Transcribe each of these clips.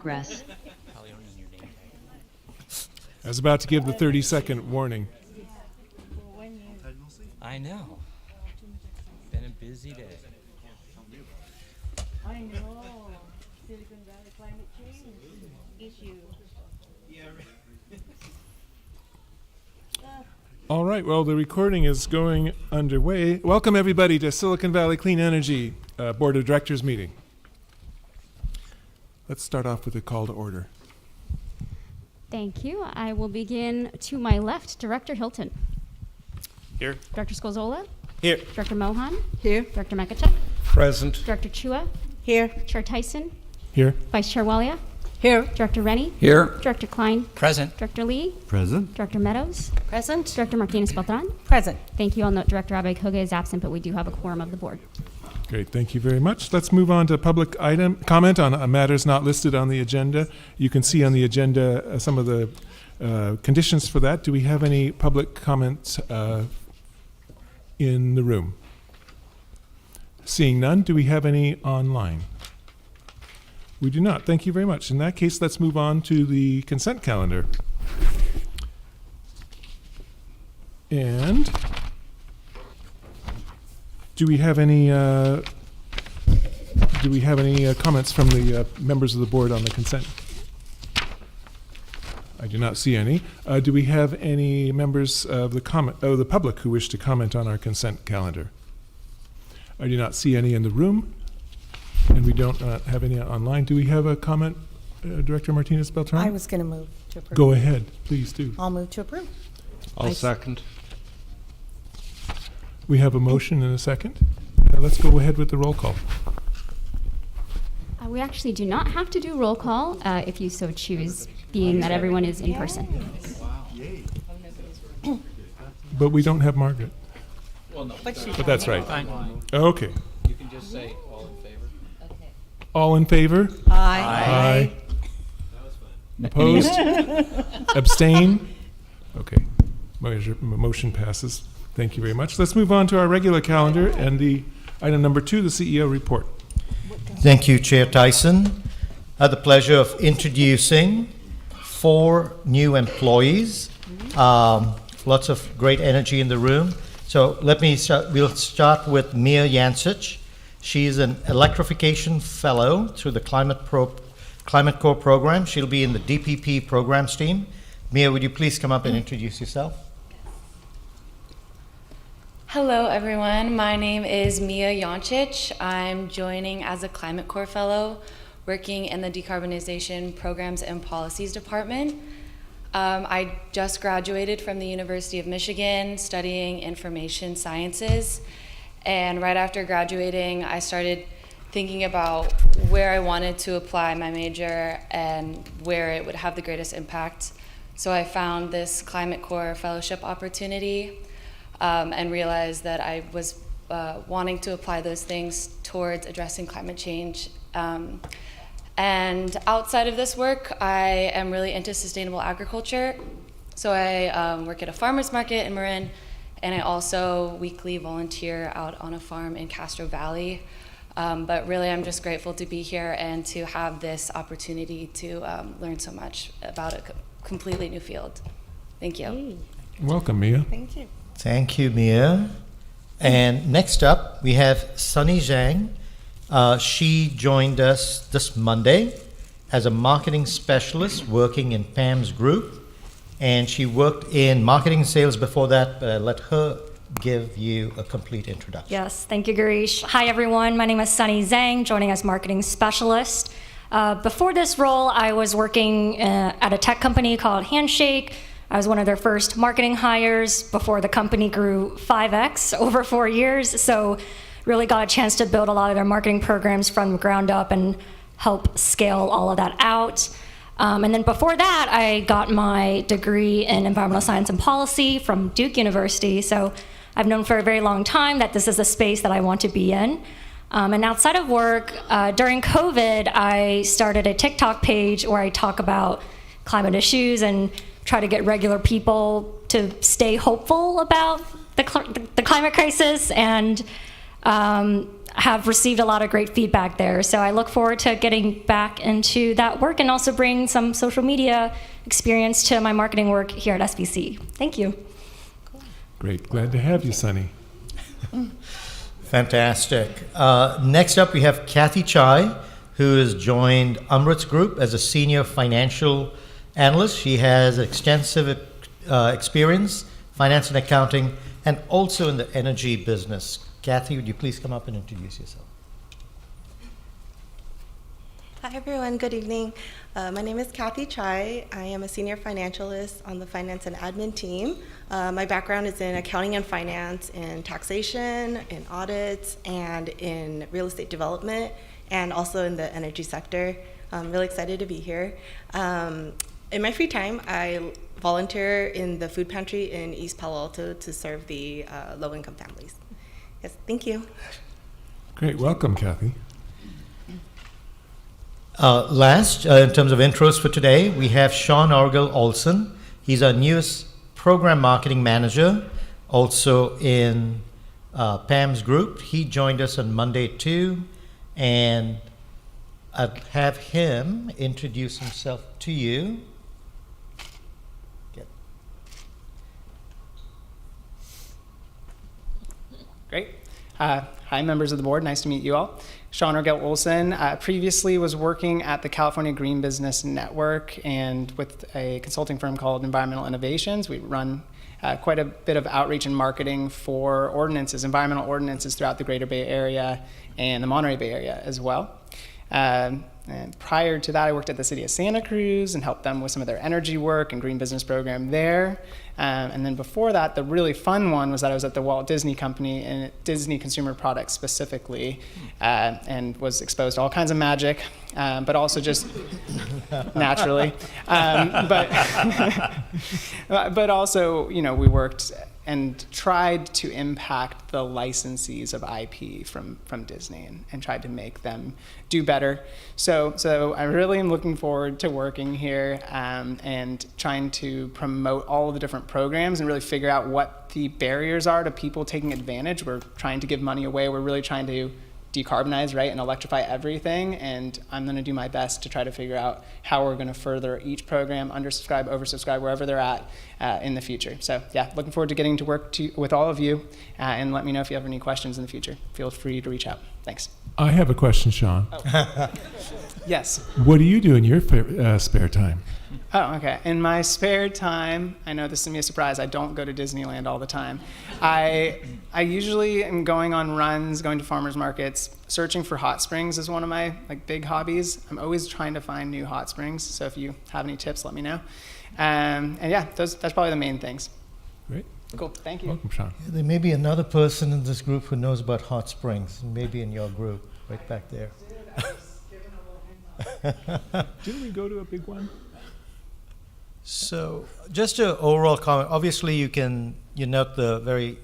progress. I was about to give the 30-second warning. I know. Been a busy day. I know. Silicon Valley climate change issue. All right, well, the recording is going underway. Welcome, everybody, to Silicon Valley Clean Energy Board of Directors meeting. Let's start off with a call to order. Thank you. I will begin to my left. Director Hilton. Here. Director Scozola. Here. Director Mohan. Here. Director Mekachek. Present. Director Chua. Here. Chair Tyson. Here. Vice Chair Walia. Here. Director Rennie. Here. Director Klein. Present. Director Lee. Present. Director Meadows. Present. Director Martinez-Beltran. Present. Thank you. I'll note Director Abay-Koga is absent, but we do have a quorum of the board. Great, thank you very much. Let's move on to public item comment on matters not listed on the agenda. You can see on the agenda some of the conditions for that. Do we have any public comments in the room? Seeing none, do we have any online? We do not. Thank you very much. In that case, let's move on to the consent calendar. And do we have any comments from the members of the board on the consent? I do not see any. Do we have any members of the public who wish to comment on our consent calendar? I do not see any in the room, and we don't have any online. Do we have a comment, Director Martinez-Beltran? I was going to move to approve. Go ahead, please do. I'll move to approve. I'll second. We have a motion and a second. Let's go ahead with the roll call. We actually do not have to do roll call if you so choose, being that everyone is in person. But we don't have Margaret. Well, no. But that's right. Fine. Okay. You can just say all in favor. All in favor? Aye. Opposed? Abstain? Okay. Motion passes. Thank you very much. Let's move on to our regular calendar and the item number 2, the CEO report. Thank you, Chair Tyson. I had the pleasure of introducing 4 new employees. Lots of great energy in the room. So we'll start with Mia Yancich. She's an electrification fellow through the Climate Corps program. She'll be in the DPP programs team. Mia, would you please come up and introduce yourself? Hello, everyone. My name is Mia Yancic. I'm joining as a Climate Corps Fellow, working in the Decarbonization Programs and Policies Department. I just graduated from the University of Michigan studying information sciences. And right after graduating, I started thinking about where I wanted to apply my major and where it would have the greatest impact. So I found this Climate Corps fellowship opportunity. And realized that I was wanting to apply those things towards addressing climate change. And outside of this work, I am really into sustainable agriculture. So I work at a farmer's market in Marin, and I also weekly volunteer out on a farm in Castro Valley. But really, I'm just grateful to be here and to have this opportunity to learn so much about a completely new field. Thank you. Welcome, Mia. Thank you. Thank you, Mia. And next up, we have Sunny Zhang. She joined us this Monday as a marketing specialist working in Pam's group. And she worked in marketing sales before that, but I'll let her give you a complete introduction. Yes, thank you, Girish. Hi, everyone. My name is Sunny Zhang, joining as marketing specialist. Before this role, I was working at a tech company called Handshake. I was one of their first marketing hires before the company grew 5x over 4 years. So really got a chance to build a lot of their marketing programs from the ground up and help scale all of that out. And then before that, I got my degree in environmental science and policy from Duke University. So I've known for a very long time that this is a space that I want to be in. And outside of work, during COVID, I started a TikTok page where I talk about climate issues and try to get regular people to stay hopeful about the climate crisis. And have received a lot of great feedback there. So I look forward to getting back into that work and also bring some social media experience to my marketing work here at SVC. Thank you. Great. Glad to have you, Sunny. Fantastic. Next up, we have Kathy Chai, who has joined Amrit's group as a senior financial analyst. She has extensive experience, finance and accounting, and also in the energy business. Kathy, would you please come up and introduce yourself? Hi everyone, good evening. My name is Kathy Chai. I am a senior financialist on the finance and admin team. My background is in accounting and finance, in taxation, in audits, and in real estate development, and also in the energy sector. I'm really excited to be here. In my free time, I volunteer in the food pantry in East Palo Alto to serve the low-income families. Yes, thank you. Great. Welcome, Kathy. Last, in terms of intros for today, we have Sean Orgel Olson. He's our newest program marketing manager, also in Pam's group. He joined us on Monday too, and I'd have him introduce himself to you. Great. Hi, members of the board. Nice to meet you all. Sean Orgel Olson previously was working at the California Green Business Network and with a consulting firm called Environmental Innovations. We run quite a bit of outreach and marketing for ordinances, environmental ordinances throughout the Greater Bay Area and the Monterey Bay Area as well. And prior to that, I worked at the city of Santa Cruz and helped them with some of their energy work and green business program there. And then before that, the really fun one was that I was at the Walt Disney Company and Disney Consumer Products specifically, and was exposed to all kinds of magic, but also just naturally. But also, you know, we worked and tried to impact the licensees of IP from Disney and tried to make them do better. So I really am looking forward to working here and trying to promote all of the different programs and really figure out what the barriers are to people taking advantage. We're trying to give money away. We're really trying to decarbonize, right, and electrify everything, and I'm going to do my best to try to figure out how we're going to further each program, undersubscribe, oversubscribe, wherever they're at in the future. So yeah, looking forward to getting to work with all of you, and let me know if you have any questions in the future. Feel free to reach out. Thanks. I have a question, Sean. Oh. Yes. What do you do in your spare time? Oh, okay. In my spare time, I know this is going to be a surprise, I don't go to Disneyland all the time. I usually am going on runs, going to farmers markets. Searching for hot springs is one of my big hobbies. I'm always trying to find new hot springs, so if you have any tips, let me know. And yeah, that's probably the main things. Great. Cool, thank you. Welcome, Sean. There may be another person in this group who knows about hot springs, maybe in your group, right back there. Didn't we go to a big one? So just an overall comment, obviously you note the very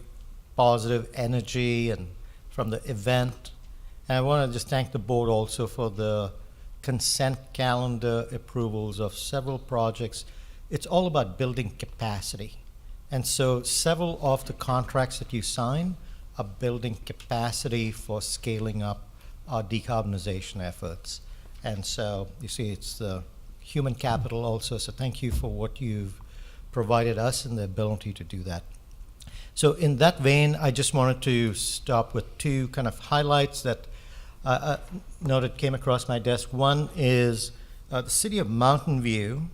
positive energy and from the event. And I want to just thank the board also for the consent calendar approvals of several projects. It's all about building capacity. And so several of the contracts that you sign are building capacity for scaling up our decarbonization efforts. And so you see it's the human capital also, so thank you for what you've provided us and the ability to do that. So in that vein, I just wanted to stop with two kind of highlights that I noted came across my desk. One is the city of Mountain View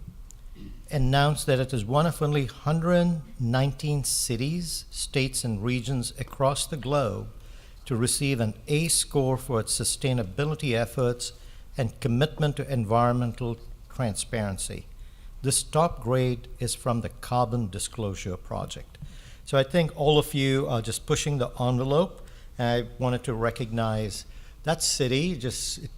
announced that it is one of only 119 cities, states, and regions across the globe to receive an A score for its sustainability efforts and commitment to environmental transparency. This top grade is from the Carbon Disclosure Project. So I think all of you are just pushing the envelope, and I wanted to recognize that city. It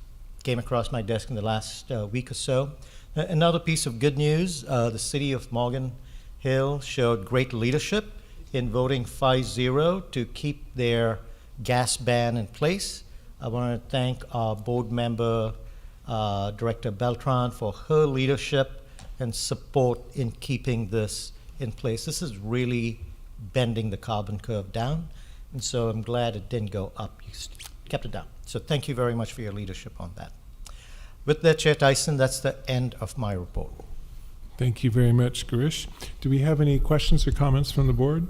came across my desk in the last week or so. Another piece of good news, the city of Morgan Hill showed great leadership in voting 5-0 to keep their gas ban in place. I want to thank our board member, Director Beltran, for her leadership and support in keeping this in place. This is really bending the carbon curve down, and so I'm glad it didn't go up. kept it down. So thank you very much for your leadership on that. With that, Chair Tyson, that's the end of my report. Thank you very much, Girish. Do we have any questions or comments from the board?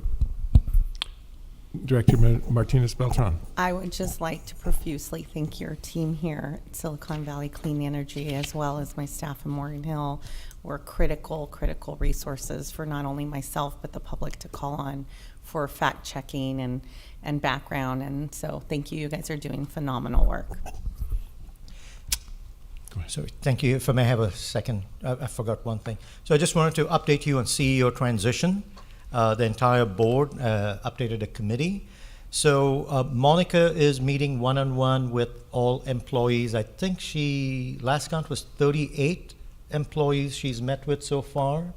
Director Martinez Beltran. I would just like to profusely thank your team here at Silicon Valley Clean Energy, as well as my staff in Morgan Hill. We're critical resources for not only myself, but the public to call on for fact checking and background. And so thank you. You guys are doing phenomenal work. So thank you. If I may have a second, I forgot one thing. So I just wanted to update you on CEO transition. The entire board updated a committee. So Monica is meeting one-on-one with all employees. I think last count was 38 employees she's met with so far.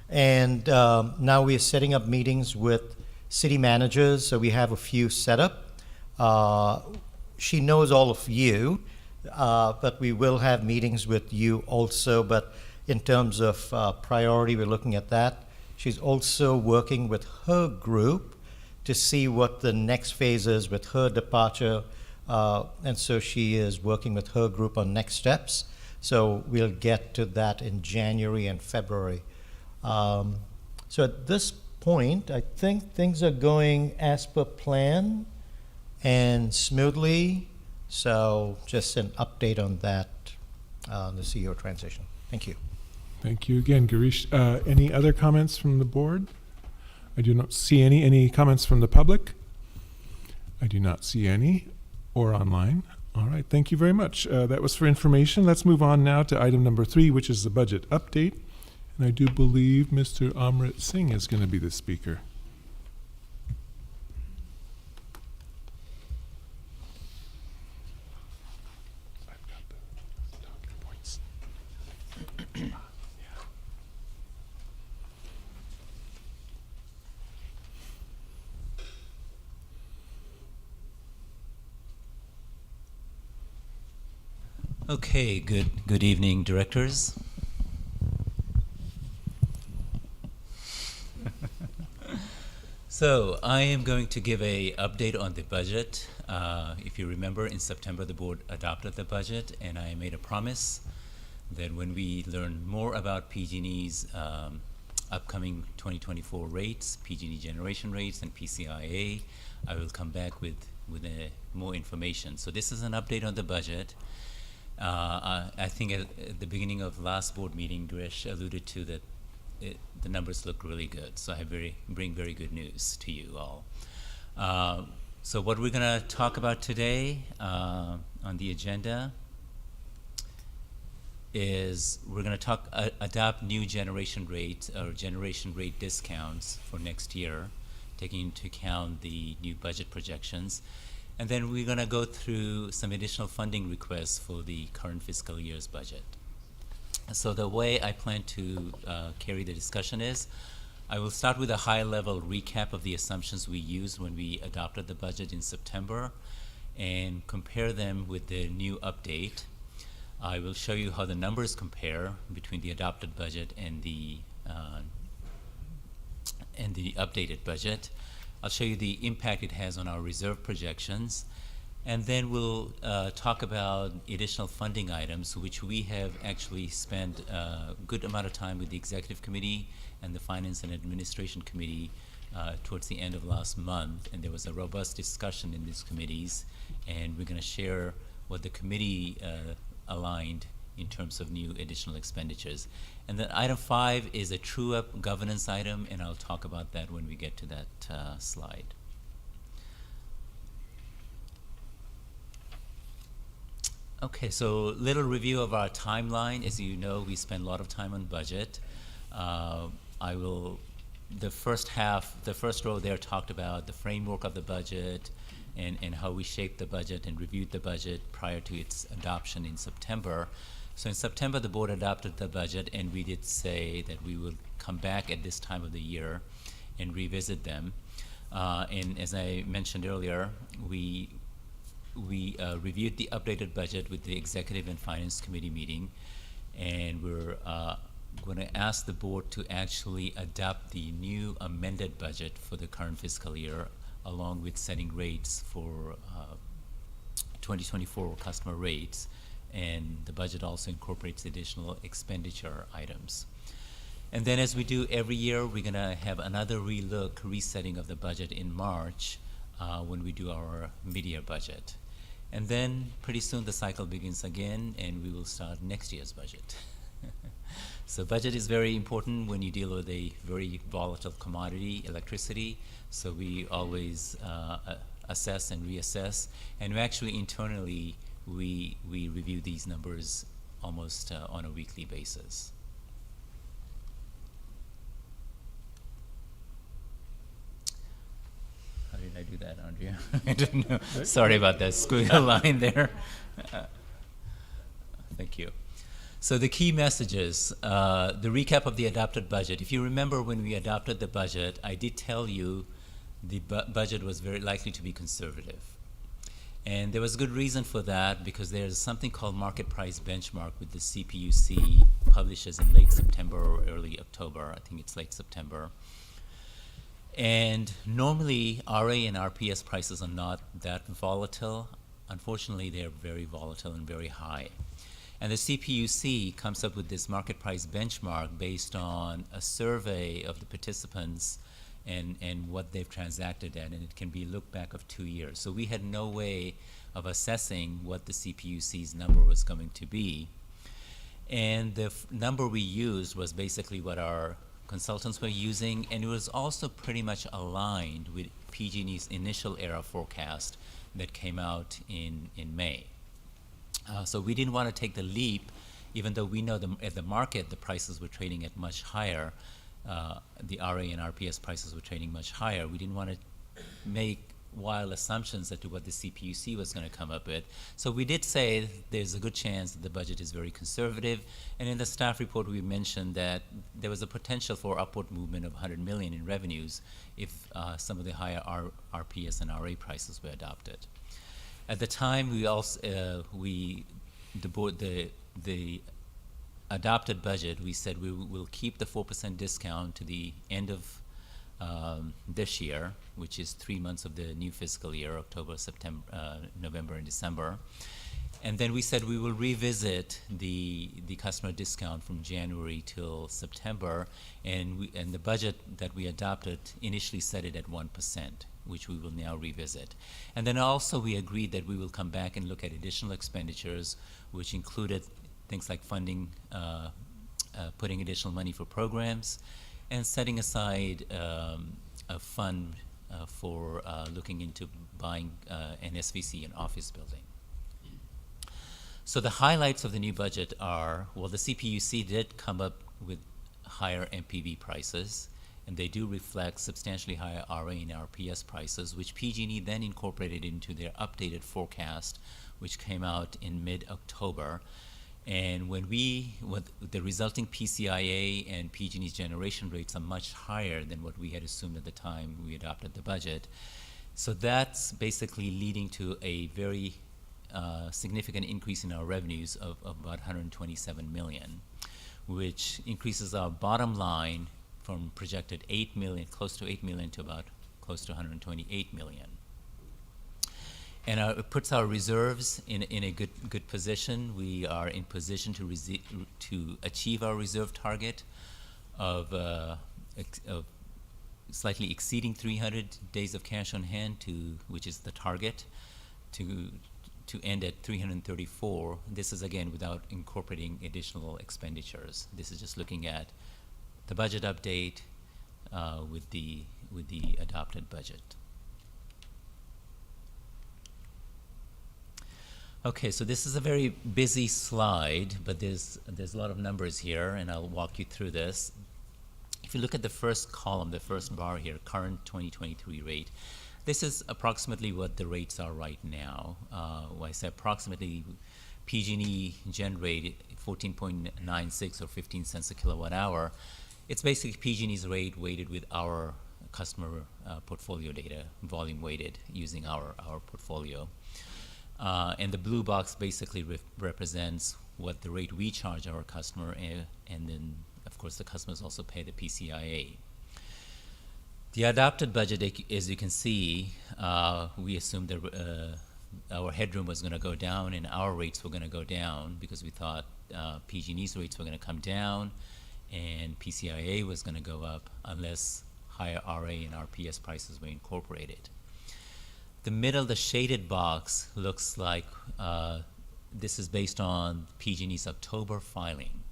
And now we are setting up meetings with city managers. So we have a few set up. She knows all of you. But we will have meetings with you also. But in terms of priority, we're looking at that. She's also working with her group to see what the next phase is with her departure. And so she is working with her group on next steps. So we'll get to that in January and February. So at this point, I think things are going as per plan and smoothly. So just an update on that, the CEO transition. Thank you. Thank you again, Girish. Any other comments from the board? I do not see any. Any comments from the public? I do not see any, or online. All right, thank you very much. That was for information. Let's move on now to item number 3, which is the budget update. And I do believe Mr. Amrit Singh is going to be the speaker. Okay, good evening, directors. So I am going to give a update on the budget. If you remember, in September the board adopted the budget, and I made a promise that when we learn more about PG&E's upcoming 2024 rates, PG&E generation rates, and PCIA, I will come back with more information. So this is an update on the budget. I think at the beginning of last board meeting, Girish alluded to that the numbers look really good. So I bring very good news to you all. So what we're going to talk about today on the agenda is we're going to adopt new generation rates or generation rate discounts for next year, taking into account the new budget projections. And then we're going to go through some additional funding requests for the current fiscal year's budget. So the way I plan to carry the discussion is I will start with a high-level recap of the assumptions we used when we adopted the budget in September and compare them with the new update. I will show you how the numbers compare between the adopted budget and the updated budget. I'll show you the impact it has on our reserve projections, and then we'll talk about additional funding items, which we have actually spent a good amount of time with the Executive Committee and the Finance and Administration Committee towards the end of last month, and there was a robust discussion in these committees, and we're going to share what the committee aligned in terms of new additional expenditures. And then item 5 is a true-up governance item, and I'll talk about that when we get to that slide. Okay, so little review of our timeline. As you know, we spend a lot of time on budget. The first row there talked about the framework of the budget and how we shaped the budget and reviewed the budget prior to its adoption in September. So in September, the board adopted the budget, and we did say that we will come back at this time of the year and revisit them. And as I mentioned earlier, we reviewed the updated budget with the Executive and Finance Committee meeting, and we're going to ask the board to actually adopt the new amended budget for the current fiscal year, along with setting rates for 2024 customer rates, and the budget also incorporates additional expenditure items. And then, as we do every year, we're going to have another resetting of the budget in March when we do our mid-year budget. And then pretty soon the cycle begins again, and we will start next year's budget. So budget is very important when you deal with a very volatile commodity, electricity. So we always assess and reassess. And we actually internally, we review these numbers almost on a weekly basis. How did I do that, Andrea? I didn't know. Sorry about that squiggle line there. Thank you. So the key messages, the recap of the adopted budget. If you remember when we adopted the budget, I did tell you the budget was very likely to be conservative. And there was good reason for that, because there's something called market price benchmark with the CPUC publishes in late September or early October. I think it's late September. And normally RA and RPS prices are not that volatile. Unfortunately, they're very volatile and very high. And the CPUC comes up with this market price benchmark based on a survey of the participants and what they've transacted at, and it can be look back of 2 years. So we had no way of assessing what the CPUC's number was going to be. And the number we used was basically what our consultants were using, and it was also pretty much aligned with PG&E's initial era forecast that came out in May. So we didn't want to take the leap, even though we know at the market the prices were trading at much higher. The RA and RPS prices were trading much higher. We didn't want to make wild assumptions as to what the CPUC was going to come up with. So we did say there's a good chance that the budget is very conservative. And in the staff report, we mentioned that there was a potential for upward movement of 100 million in revenues if some of the higher RPS and RA prices were adopted. At the time, we also the adopted budget, we said we will keep the 4% discount to the end of this year, which is 3 months of the new fiscal year, October, September, November, and December. And then we said we will revisit the customer discount from January till September, and the budget that we adopted initially set it at 1%, which we will now revisit. And then also we agreed that we will come back and look at additional expenditures, which included things like funding, putting additional money for programs, and setting aside a fund for looking into buying an SVC, an office building. So the highlights of the new budget are, well, the CPUC did come up with higher MPV prices, and they do reflect substantially higher RA and RPS prices, which PG&E then incorporated into their updated forecast, which came out in mid-October. And when the resulting PCIA and PG&E's generation rates are much higher than what we had assumed at the time we adopted the budget. So that's basically leading to a very significant increase in our revenues of about 127 million, which increases our bottom line from projected 8 million, close to 8 million, to about close to 128 million. And it puts our reserves in a good position. We are in position to achieve our reserve target of slightly exceeding 300 days of cash on hand, which is the target, to end at 334. This is again without incorporating additional expenditures. This is just looking at the budget update with the adopted budget. Okay, so this is a very busy slide, but there's a lot of numbers here, and I'll walk you through this. If you look at the first column, the first bar here, current 2023 rate, this is approximately what the rates are right now. When I say approximately, PG&E gen rate 14.96 or 15 cents a kilowatt hour. It's basically PG&E's rate weighted with our customer portfolio data, volume weighted using our portfolio. And the blue box basically represents what the rate we charge our customer, and then, of course, the customers also pay the PCIA. The adopted budget, as you can see, we assume our headroom was going to go down and our rates were going to go down because we thought PG&E's rates were going to come down and PCIA was going to go up unless higher RA and RPS prices were incorporated. The middle, the shaded box, looks like this is based on PG&E's October filing.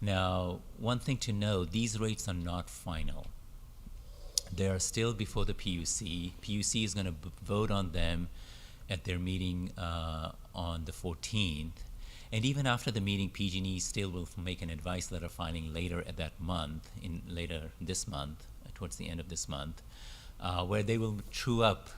Now, one thing to know, these rates are not final. They are still before the PUC. PUC is going to vote on them at their meeting on the 14th. And even after the meeting, PG&E still will make an advice letter filing later at that month, later this month, towards the end of this month, where they will true up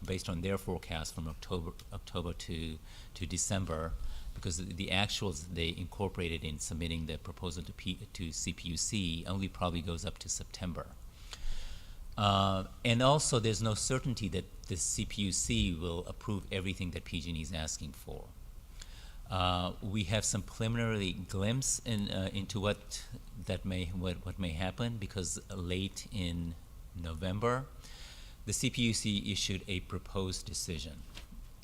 based on their forecast from October to December, because the actuals they incorporated in submitting the proposal to CPUC only probably goes up to September. And also, there's no certainty that the CPUC will approve everything that PG&E is asking for. We have some preliminary glimpse into what may happen, because late in November, the CPUC issued a proposed decision.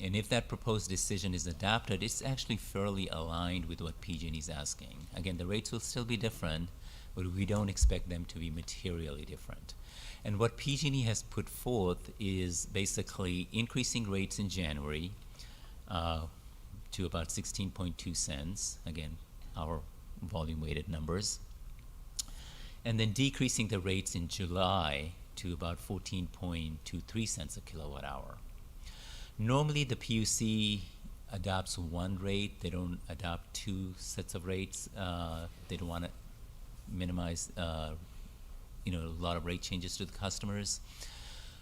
And if that proposed decision is adopted, it's actually fairly aligned with what PG&E is asking. Again, the rates will still be different, but we don't expect them to be materially different. And what PG&E has put forth is basically increasing rates in January to about 16.2 cents, again, our volume-weighted numbers, and then decreasing the rates in July to about 14.23 cents a kilowatt hour. Normally, the PUC adopts one rate. They don't adopt two sets of rates. They don't want to minimize a lot of rate changes to the customers.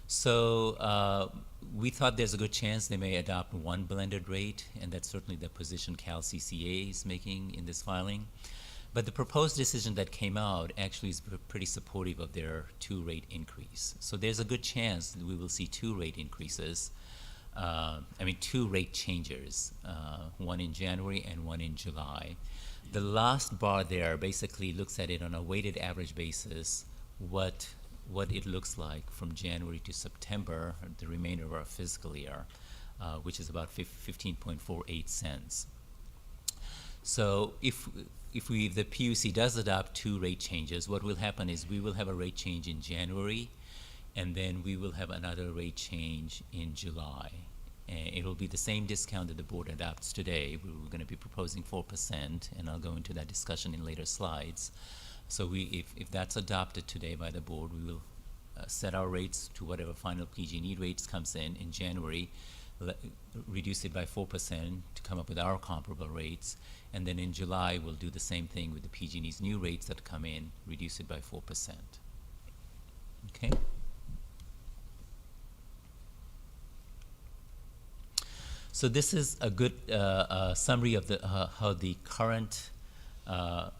So we thought there's a good chance they may adopt one blended rate, and that's certainly the position SVCEA is making in this filing. But the proposed decision that came out actually is pretty supportive of their two-rate increase. So there's a good chance that we will see two rate increases, two rate changes, one in January and one in July. The last bar there basically looks at it on a weighted average basis, what it looks like from January to September, the remainder of our fiscal year, which is about 15.48 cents. So if the PUC does adopt two rate changes, what will happen is we will have a rate change in January, and then we will have another rate change in July. And it will be the same discount that the board adopts today. We're going to be proposing 4%, and I'll go into that discussion in later slides. So if that's adopted today by the board, we will set our rates to whatever final PG&E rates comes in January, reduce it by 4% to come up with our comparable rates, and then in July we'll do the same thing with the PG&E's new rates that come in, reduce it by 4%. Okay. So this is a good summary of how the current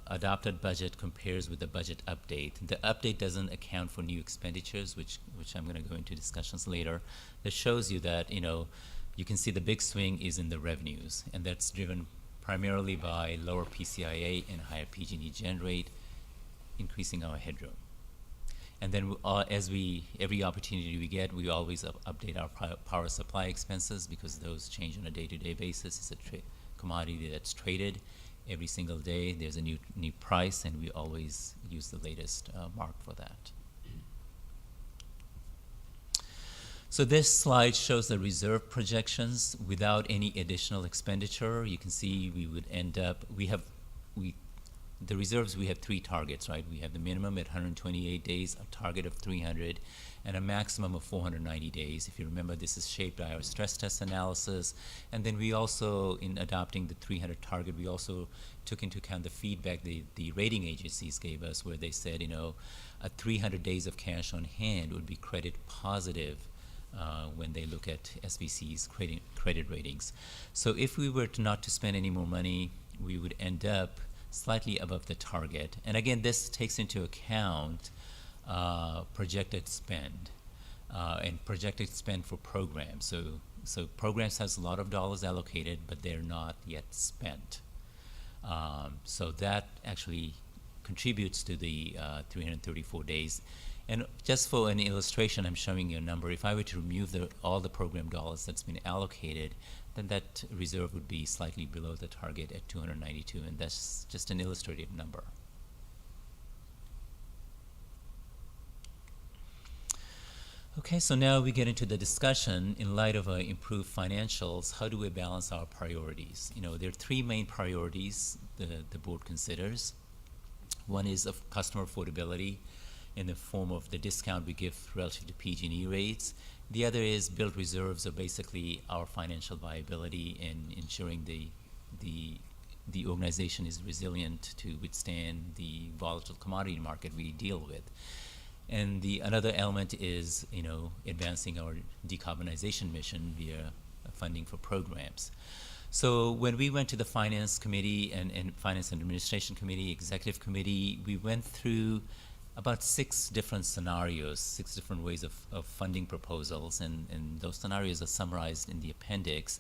adopted budget compares with the budget update. The update doesn't account for new expenditures, which I'm going to go into discussions later. That shows you that you can see the big swing is in the revenues, and that's driven primarily by lower PCIA and higher PG&E gen rate, increasing our headroom. And then every opportunity we get, we always update our power supply expenses, because those change on a day-to-day basis. It's a commodity that's traded every single day. There's a new price, and we always use the latest mark for that. So this slide shows the reserve projections without any additional expenditure. You can see we would end up, the reserves, we have three targets, right? We have the minimum at 128 days, a target of 300, and a maximum of 490 days. If you remember, this is shaped by our stress test analysis. And then we also, in adopting the 300 target, we also took into account the feedback the rating agencies gave us, where they said, a 300 days of cash on hand would be credit positive when they look at SVC's credit ratings. So if we were not to spend any more money, we would end up slightly above the target. And again, this takes into account projected spend and projected spend for programs. So programs has a lot of dollars allocated, but they're not yet spent. So that actually contributes to the 334 days. And just for an illustration, I'm showing you a number. If I were to remove all the program dollars that's been allocated, then that reserve would be slightly below the target at 292, and that's just an illustrative number. Okay, so now we get into the discussion. In light of improved financials, how do we balance our priorities? You know, there are three main priorities the board considers. One is of customer affordability in the form of the discount we give relative to PG&E rates. The other is build reserves, or basically our financial viability in ensuring the organization is resilient to withstand the volatile commodity market we deal with. And the another element is, you know, advancing our decarbonization mission via funding for programs. So when we went to the Finance Committee and Finance and Administration Committee, Executive Committee, we went through about 6 different scenarios, 6 different ways of funding proposals, and those scenarios are summarized in the appendix.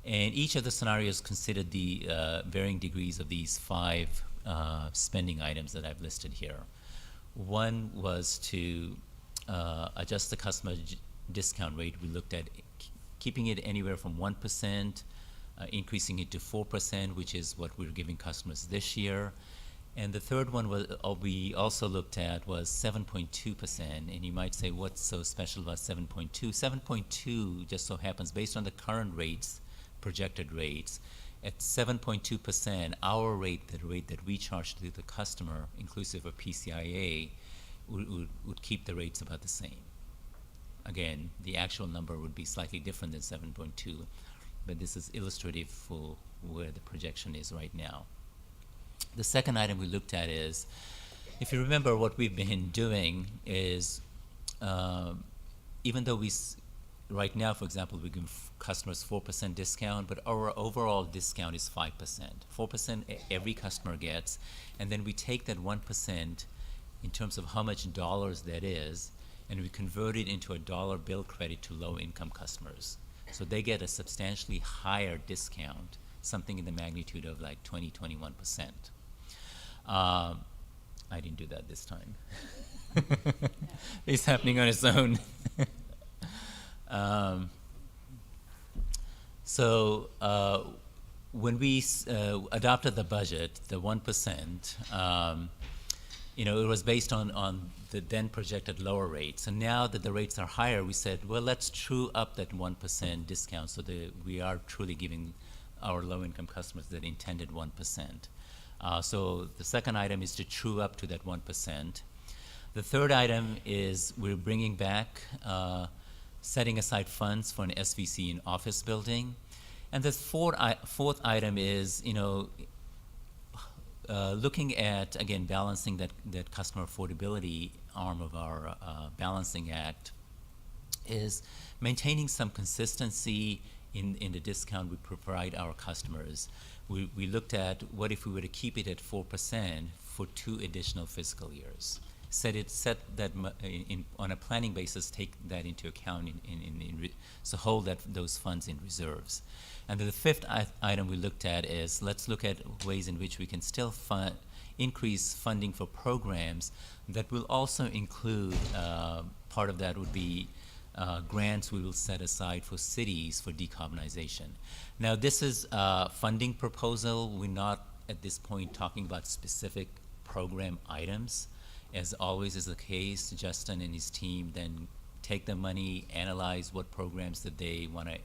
And each of the scenarios considered the varying degrees of these 5 spending items that I've listed here. One was to adjust the customer discount rate. We looked at keeping it anywhere from 1%, increasing it to 4%, which is what we're giving customers this year. And the third one was we also looked at was 7.2%. And you might say, what's so special about 7.2? 7.2 just so happens, based on the current rates, projected rates, at 7.2%, our rate, the rate that we charge to the customer, inclusive of PCIA, would keep the rates about the same. Again, the actual number would be slightly different than 7.2, but this is illustrative for where the projection is right now. The second item we looked at is, if you remember, what we've been doing is, even though right now, for example, we give customers 4% discount, but our overall discount is 5%. 4% every customer gets, and then we take that 1% in terms of how much dollars that is, and we convert it into a dollar bill credit to low-income customers. So they get a substantially higher discount, something in the magnitude of like 21%. I didn't do that this time. It's happening on its own. When we adopted the budget, the 1%, you know, it was based on the then projected lower rates. And now that the rates are higher, we said, well, let's true up that 1% discount so that we are truly giving our low-income customers that intended 1%. So the second item is to true up to that 1%. The third item is we're bringing back setting aside funds for an SVC in office building. And the fourth item is, you know, looking at, again, balancing that customer affordability arm of our balancing act, is maintaining some consistency in the discount we provide our customers. We looked at what if we were to keep it at 4% for 2 additional fiscal years. Set that on a planning basis, take that into account, so hold those funds in reserves. And then the fifth item we looked at is, let's look at ways in which we can still increase funding for programs that will also include, part of that would be grants we will set aside for cities for decarbonization. Now, this is a funding proposal. We're not at this point talking about specific program items. As always is the case, Justin and his team then take the money, analyze what programs that they want to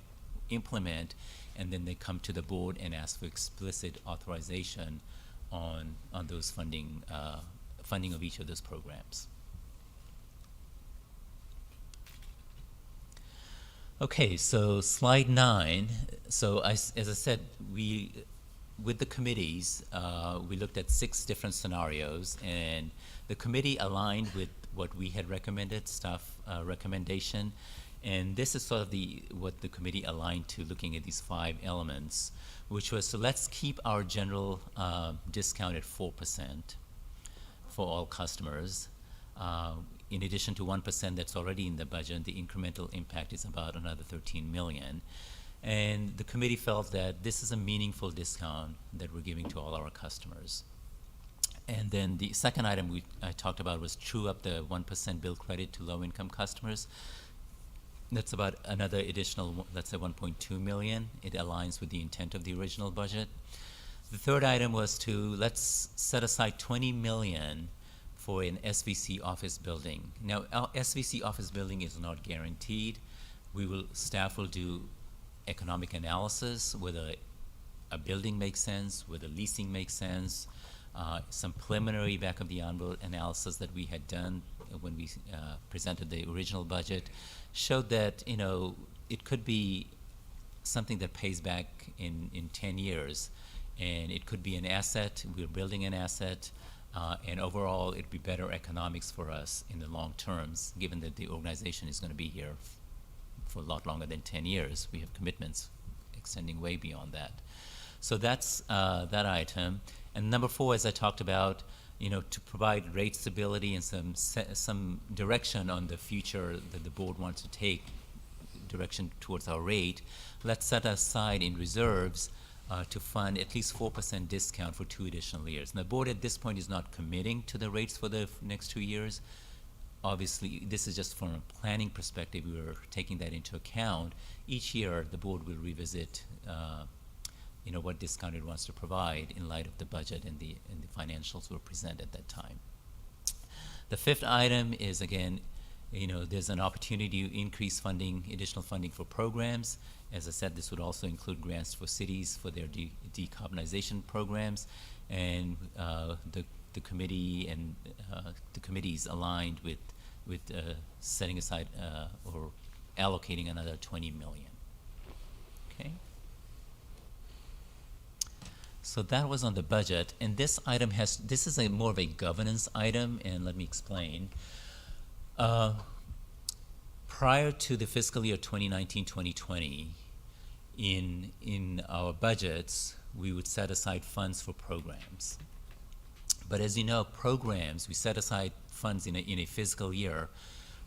implement, and then they come to the board and ask for explicit authorization on those funding of each of those programs. Okay, so slide 9. So as I said, with the committees, we looked at 6 different scenarios, and the committee aligned with what we had recommended, staff recommendation, and this is sort of what the committee aligned to, looking at these 5 elements, which was, so let's keep our general discount at 4% for all customers. In addition to 1% that's already in the budget, the incremental impact is about another $13 million. And the committee felt that this is a meaningful discount that we're giving to all our customers. And then the second item I talked about was true up the 1% bill credit to low-income customers. That's about another additional, let's say, 1.2 million. It aligns with the intent of the original budget. The third item was to let's set aside 20 million for an SVC office building. Now, our SVC office building is not guaranteed. Staff will do economic analysis, whether a building makes sense, whether leasing makes sense. Some preliminary back of the envelope analysis that we had done when we presented the original budget showed that, you know, it could be something that pays back in 10 years. And it could be an asset. We're building an asset. And overall, it'd be better economics for us in the long terms, given that the organization is going to be here for a lot longer than 10 years. We have commitments extending way beyond that. So that's that item. And number 4, as I talked about, you know, to provide rate stability and some direction on the future that the board wants to take, direction towards our rate, let's set aside in reserves to fund at least 4% discount for 2 additional years. And the board at this point is not committing to the rates for the next 2 years. Obviously, this is just from a planning perspective. We are taking that into account. Each year, the board will revisit you know, what discount it wants to provide in light of the budget and the financials were presented at that time. The 5th item is, again, you know, there's an opportunity to increase funding, additional funding for programs. As I said, this would also include grants for cities for their decarbonization programs, and the committee and the committees aligned with setting aside or allocating another 20 million. Okay. So that was on the budget, and this item this is more of a governance item, and let me explain. Prior to the fiscal year 2019-2020, in our budgets, we would set aside funds for programs. But as you know, programs, we set aside funds in a fiscal year.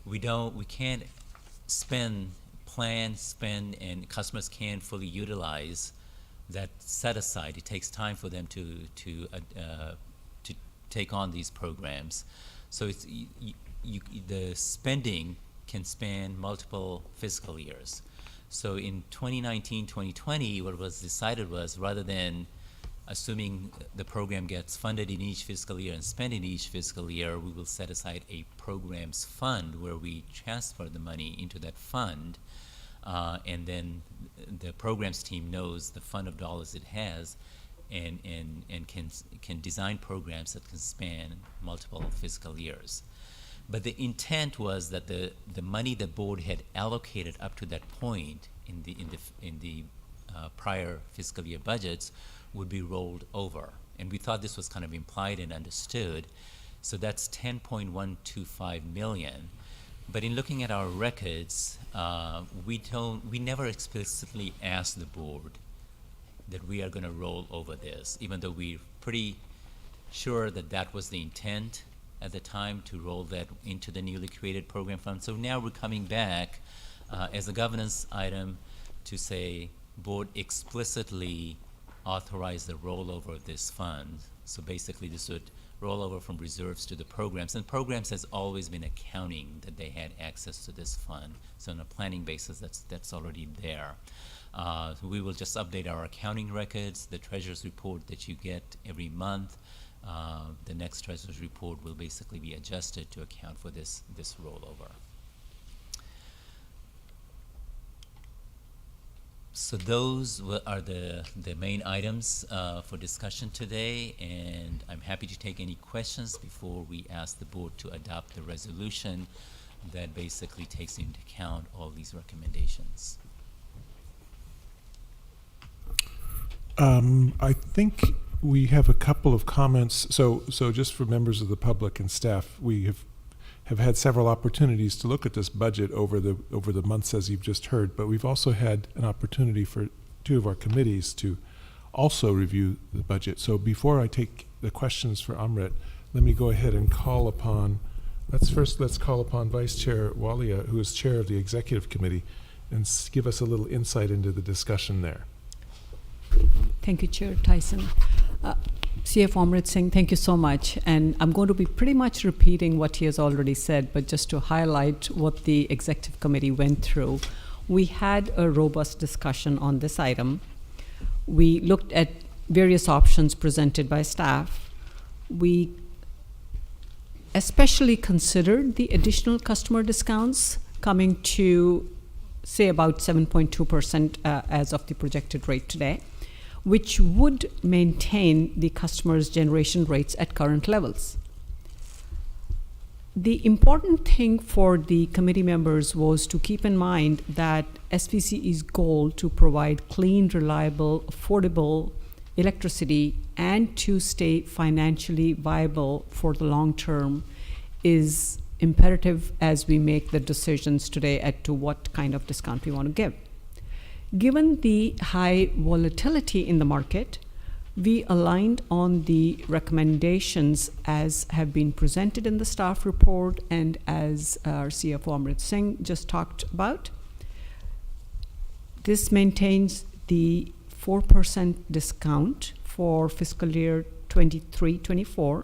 We can't plan, spend, and customers can't fully utilize that set aside. It takes time for them to take on these programs. So it's the spending can span multiple fiscal years. So in 2019-2020, what was decided was, rather than assuming the program gets funded in each fiscal year and spent in each fiscal year, we will set aside a programs fund where we transfer the money into that fund. And then the programs team knows the fund of dollars it has and can design programs that can span multiple fiscal years. But the intent was that the money the board had allocated up to that point in the prior fiscal year budgets would be rolled over. And we thought this was kind of implied and understood. So that's 10.125 million. But in looking at our records, we never explicitly asked the board that we are going to roll over this, even though we're pretty sure that that was the intent at the time, to roll that into the newly created program fund. So now we're coming back as a governance item to say, board explicitly authorize the rollover of this fund. So basically this would roll over from reserves to the programs. And programs has always been accounting that they had access to this fund. So on a planning basis, that's already there. So we will just update our accounting records, the treasurer's report that you get every month. The next treasurer's report will basically be adjusted to account for this rollover. So those are the main items for discussion today, and I'm happy to take any questions before we ask the board to adopt the resolution that basically takes into account all these recommendations. I think we have a couple of comments. So just for members of the public and staff, we have had several opportunities to look at this budget over the months, as you've just heard, but we've also had an opportunity for 2 of our committees to also review the budget. So before I take the questions for Amrit, let me go ahead and call upon, let's call upon Vice Chair Walia, who is chair of the Executive Committee, and give us a little insight into the discussion there. Thank you, Chair Tyson. CFO Amrit Singh, thank you so much. And I'm going to be pretty much repeating what he has already said, but just to highlight what the executive committee went through. We had a robust discussion on this item. We looked at various options presented by staff. We especially considered the additional customer discounts coming to, say, about 7.2% as of the projected rate today, which would maintain the customers' generation rates at current levels. The important thing for the committee members was to keep in mind that SVCE's goal to provide clean, reliable, affordable electricity and to stay financially viable for the long term is imperative as we make the decisions today as to what kind of discount we want to give. Given the high volatility in the market, we aligned on the recommendations as have been presented in the staff report and as our CFO Amrit Singh just talked about. This maintains the 4% discount for fiscal year 23-24,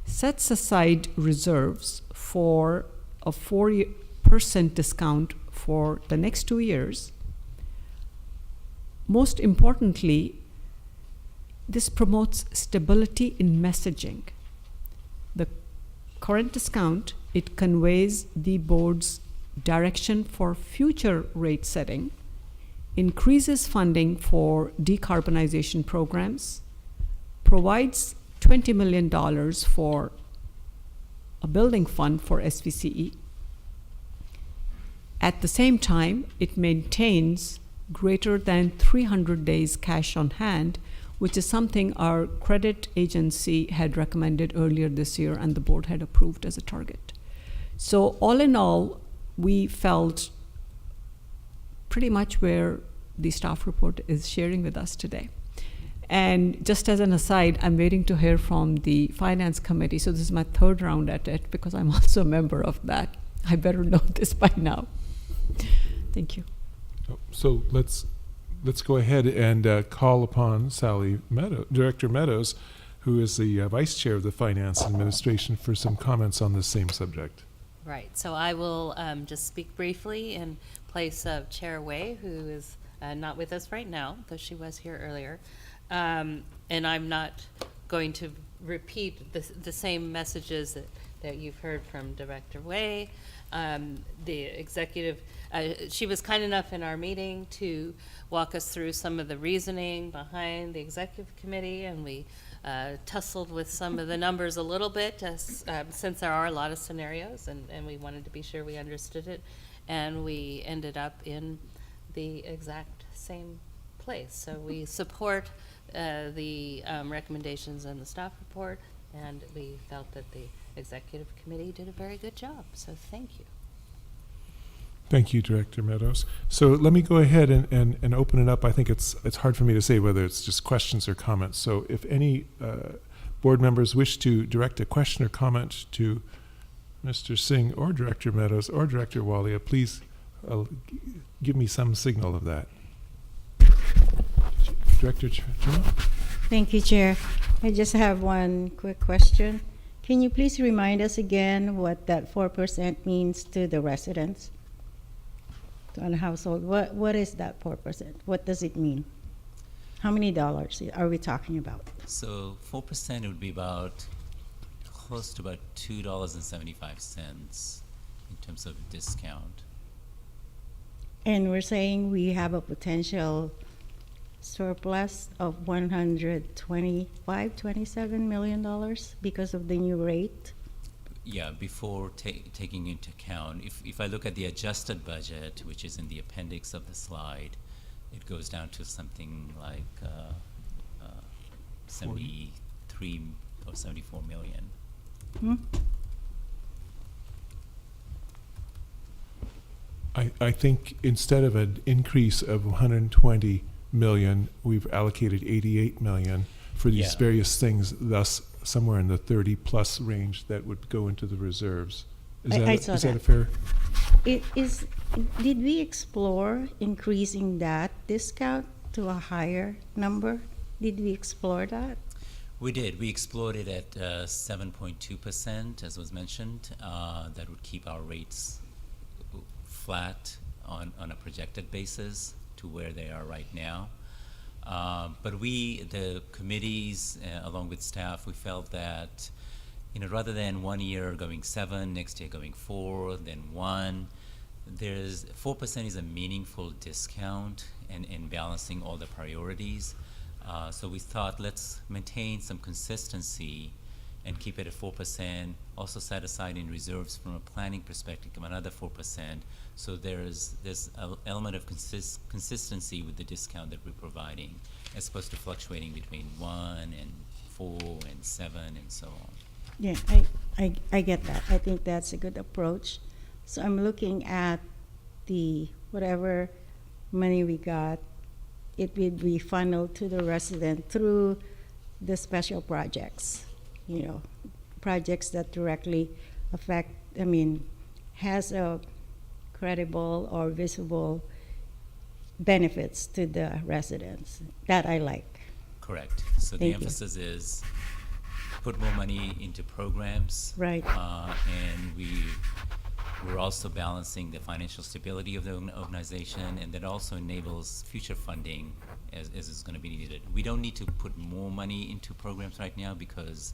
sets aside reserves for a 4% discount for the next 2 years. Most importantly, this promotes stability in messaging. The current discount, it conveys the board's direction for future rate setting, increases funding for decarbonization programs, provides $20 million for a building fund for SVCE. At the same time, it maintains greater than 300 days cash on hand, which is something our credit agency had recommended earlier this year and the board had approved as a target. So all in all, we felt pretty much where the staff report is sharing with us today. And just as an aside, I'm waiting to hear from the finance committee. So this is my third round at it because I'm also a member of that. I better know this by now. Thank you. So let's go ahead and call upon Director Meadows, who is the Vice Chair of the Finance Administration, for some comments on this same subject. Right. So I will just speak briefly in place of Chair Wei, who is not with us right now, though she was here earlier. And I'm not going to repeat the same messages that you've heard from Director Wei. The executive, she was kind enough in our meeting to walk us through some of the reasoning behind the executive committee, and we tussled with some of the numbers a little bit since there are a lot of scenarios, and we wanted to be sure we understood it, and we ended up in the exact same place. So we support the recommendations in the staff report, and we felt that the executive committee did a very good job. So thank you. Thank you, Director Meadows. So let me go ahead and open it up. I think it's hard for me to say whether it's just questions or comments. So if any board members wish to direct a question or comment to Mr. Singh or Director Meadows or Director Walia, please give me some signal of that. Director Chuma? Thank you, Chair. I just have one quick question. Can you please remind us again what that 4% means to the residents, on a household? What is that 4%? What does it mean? How many dollars are we talking about? So 4% would be about close to about $2.75 in terms of discount. And we're saying we have a potential surplus of $127 million because of the new rate. Yeah, before taking into account, if I look at the adjusted budget, which is in the appendix of the slide, it goes down to something like 73 or 74 million. I think instead of an increase of 120 million, we've allocated 88 million for these various things, thus somewhere in the 30 plus range that would go into the reserves. Is that a fair? Did we explore increasing that discount to a higher number? Did we explore that? We did. We explored it at 7.2%, as was mentioned. That would keep our rates flat on a projected basis to where they are right now. But we, the committees, along with staff, we felt that, rather than 1 year going 7, next year going 4, then 1, 4% is a meaningful discount in balancing all the priorities. So we thought, let's maintain some consistency and keep it at 4%, also set aside in reserves from a planning perspective another 4%. So there's this element of consistency with the discount that we're providing, as opposed to fluctuating between 1 and 4 and 7 and so on. Yeah, I get that. I think that's a good approach. So I'm looking at the whatever money we got, it will be funneled to the resident through the special projects, projects that directly affect, has a credible or visible benefits to the residents. That I like. Correct. So the Thank you. emphasis is put more money into programs. Right. And we're also balancing the financial stability of the organization, and that also enables future funding as is going to be needed. We don't need to put more money into programs right now because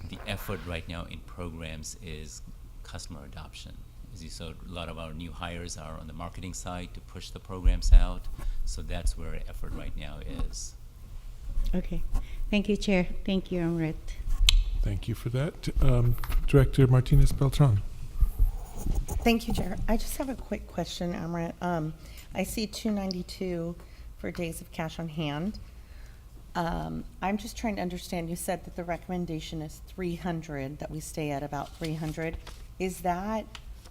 the effort right now in programs is customer adoption. As you saw, a lot of our new hires are on the marketing side to push the programs out, so that's where our effort right now is. Okay. Thank you, Chair. Thank you, Amrit. Thank you for that. Director Martinez Beltran. Thank you, Chair. I just have a quick question, Amrit. I see 292 for days of cash on hand. I'm just trying to understand, you said that the recommendation is 300, that we stay at about 300. Is that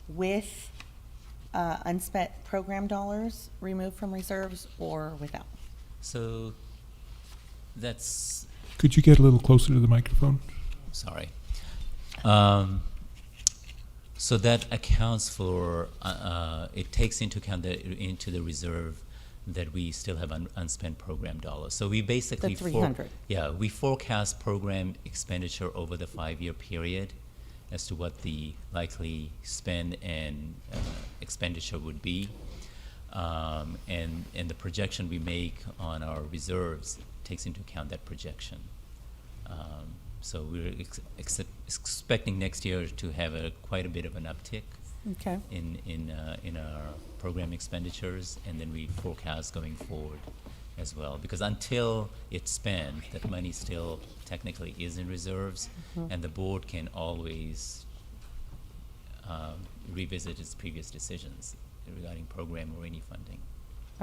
with unspent program dollars removed from reserves or without? So that's, Could you get a little closer to the microphone? sorry. So that accounts for, it takes into account into the reserve that we still have unspent program dollars. So we basically, The 300. we forecast program expenditure over the 5-year period as to what the likely spend and expenditure would be. And the projection we make on our reserves takes into account that projection. So we're expecting next year to have quite a bit of an uptick Okay. in our program expenditures, and then we forecast going forward as well. Because until it's spent, that money still technically is in reserves, and the board can always revisit its previous decisions regarding program or any funding.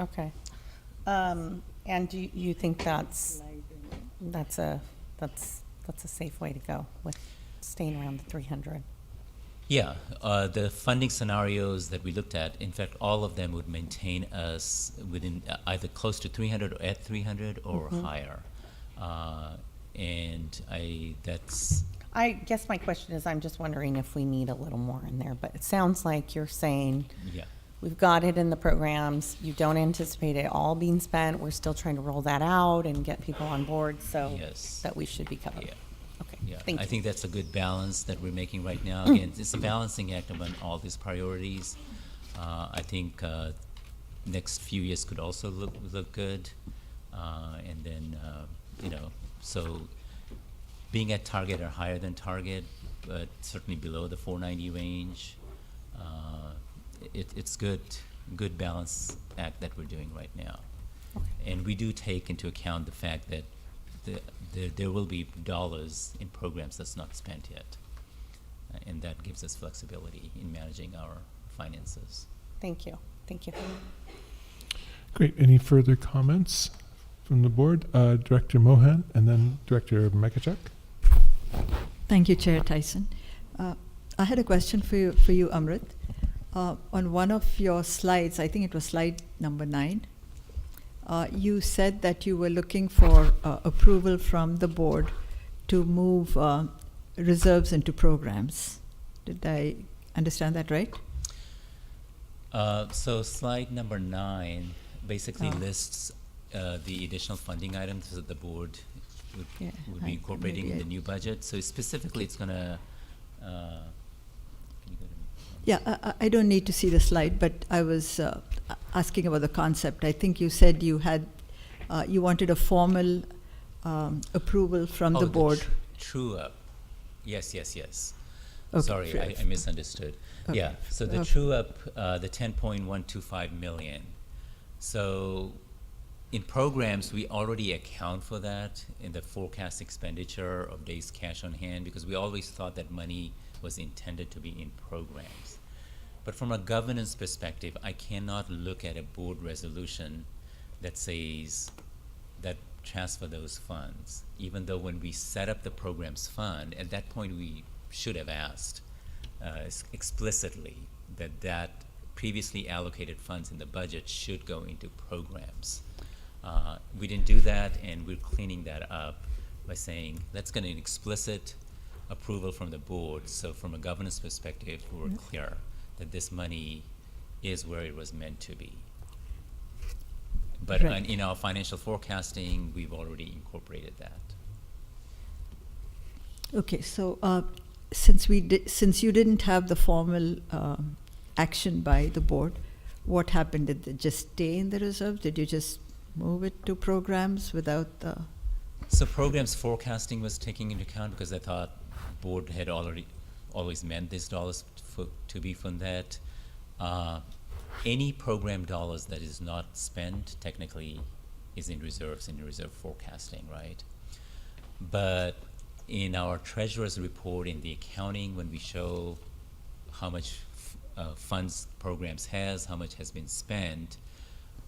Okay. And do you think that's a safe way to go with staying around the 300? Yeah, the funding scenarios that we looked at, in fact, all of them would maintain us within either close to 300 or at 300 or higher. And I guess my question is, I'm just wondering if we need a little more in there, but it sounds like you're saying yeah. we've got it in the programs, you don't anticipate it all being spent, we're still trying to roll that out and get people on board, so Yes. that we should be covered. Yeah. Okay, Yeah, thank I you. think that's a good balance that we're making right now. Again, it's a balancing act among all these priorities. I think next few years could also look good, and then so being at target or higher than target, but certainly below the 490 range. It's good balance act that we're doing right now, and we do take into account the fact that there will be dollars in programs that's not spent yet, and that gives us flexibility in managing our finances. Thank you. Thank you. Great. Any further comments from the board? Director Mohan and then Director Mekachuk. Thank you, Chair Tyson. I had a question for you, Amrit. On one of your slides, I think it was slide number 9, you said that you were looking for approval from the board to move reserves into programs. Did I understand that right? So slide number 9 basically lists the additional funding items that the board Yeah, would be incorporating maybe in the new budget. So specifically, it's going to. Yeah, I don't need to see the slide, but I was asking about the concept. I think you said you had, you wanted a formal approval from the board. True up. Yes, yes, yes. Okay, Sorry, fair. I misunderstood. Okay. Yeah, so the Okay. true up, the 10.125 million. So in programs, we already account for that in the forecast expenditure of days cash on hand because we always thought that money was intended to be in programs. But from a governance perspective, I cannot look at a board resolution that says that transfer those funds, even though when we set up the programs fund, at that point we should have asked explicitly that previously allocated funds in the budget should go into programs. We didn't do that, and we're cleaning that up by saying, let's get an explicit approval from the board, so from a governance perspective, we're clear that this money is where it was meant to be. But Right. in our financial forecasting, we've already incorporated that. Okay, so since you didn't have the formal action by the board, what happened? Did it just stay in the reserve? Did you just move it to programs without the? So programs forecasting was taking into account because I thought board had always meant these dollars to be funded. Any program dollars that is not spent technically is in reserves, in reserve forecasting, right? But in our treasurer's report in the accounting, when we show how much funds programs has, how much has been spent,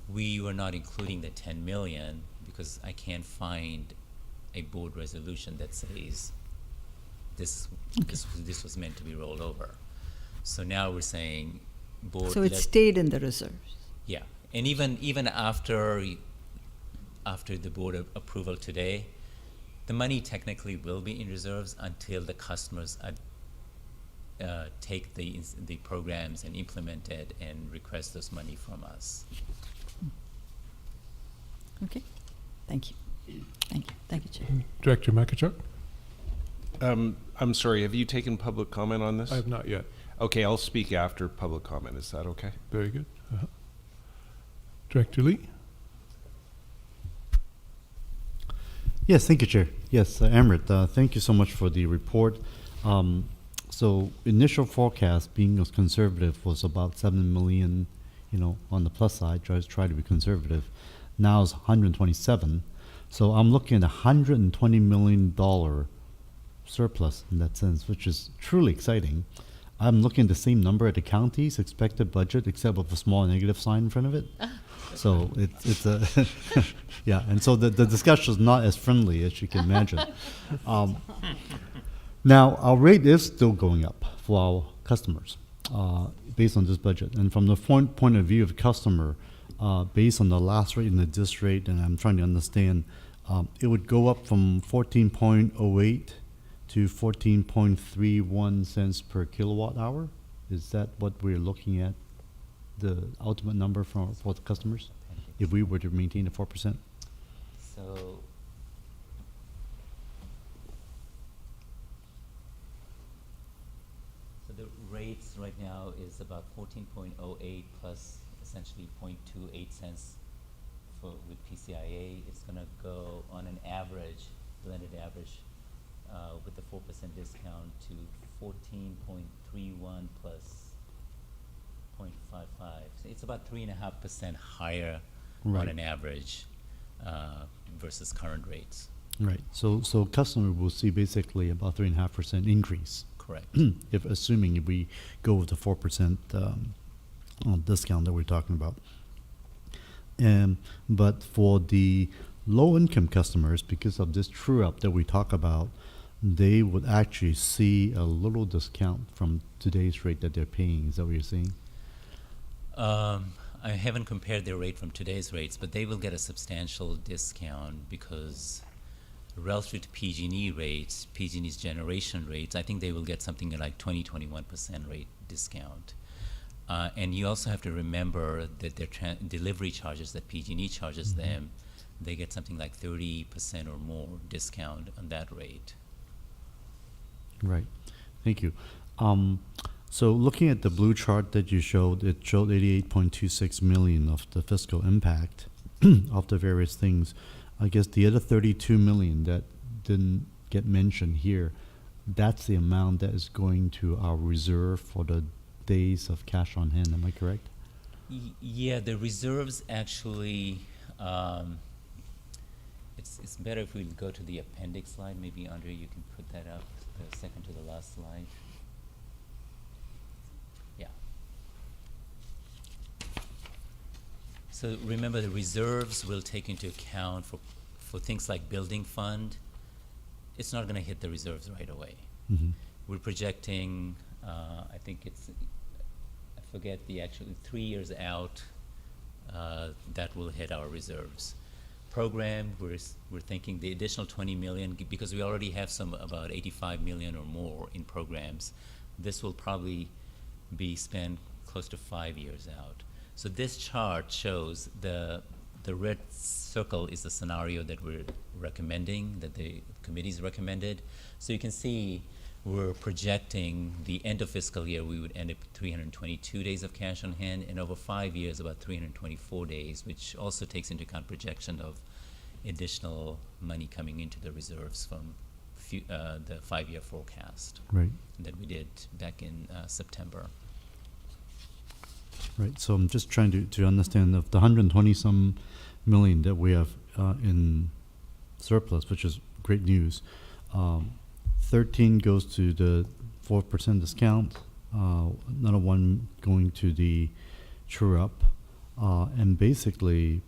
we were not including the 10 million because I can't find a board resolution that says this was meant to be rolled over. So now we're saying board. So it stayed in the reserves. Yeah, and even after the board approval today, the money technically will be in reserves until the customers take the programs and implement it and request this money from us. Okay, thank you. Thank you. Thank you, Chair. Director Makachuk? I'm sorry, have you taken public comment on this? I have not yet. Okay, I'll speak after public comment. Is that okay? Very good. Director Lee? Yes, thank you, Chair. Yes, Amrit, thank you so much for the report. So initial forecast being conservative was about 7 million, on the plus side, try to be conservative. Now it's 127. So I'm looking at $120 million surplus in that sense, which is truly exciting. I'm looking at the same number at the county's expected budget, except with a small negative sign in front of it. So it's a yeah, and so the discussion is not as friendly as you can imagine. Now our rate is still going up for our customers based on this budget, and from the point of view of customer, based on the last rate and the this rate, and I'm trying to understand, it would go up from 14.08 to 14.31 cents per kilowatt hour. Is that what we're looking at? The ultimate number for the customers, if we were to maintain the 4%? So the rates right now is about 14.08 plus essentially 0.28 cents with PCIA. It's going to go on an average, blended average, with the 4% discount to 14.31 plus 0.55. So it's about 3.5% higher on Right. an average versus current rates. Right. So customer will see basically about 3.5% increase. Correct. If we go with the 4% discount that we're talking about. But for the low-income customers, because of this true-up that we talk about, they would actually see a little discount from today's rate that they're paying. Is that what you're saying? I haven't compared their rate from today's rates, but they will get a substantial discount because relative to PG&E rates, PG&E's generation rates, I think they will get something like 20-21% rate discount. And you also have to remember that their delivery charges that PG&E charges them, they get something like 30% or more discount on that rate. Right. Thank you. So looking at the blue chart that you showed, it showed 88.26 million of the fiscal impact of the various things. I guess the other 32 million that didn't get mentioned here, that's the amount that is going to our reserve for the days of cash on hand. Am I correct? Yeah, the reserves actually, it's better if we go to the appendix slide. Maybe Andre, you can put that up, the second to the last slide. Yeah. So remember, the reserves will take into account for things like building fund. It's not going to hit the reserves right away. Mm-hmm. We're projecting, I think it's, I forget the actual, 3 years out, that will hit our reserves. Program, we're thinking the additional 20 million, because we already have some about 85 million or more in programs. This will probably be spent close to 5 years out. So this chart shows the red circle is the scenario that we're recommending, that the committee's recommended. So you can see we're projecting the end of fiscal year, we would end up 322 days of cash on hand, and over 5 years, about 324 days, which also takes into account projection of additional money coming into the reserves from the 5-year forecast Right. that we did back in September. Right. So I'm just trying to understand of the 120 some million that we have in surplus, which is great news. 13 goes to the 4% discount, another one going to the true up, and basically,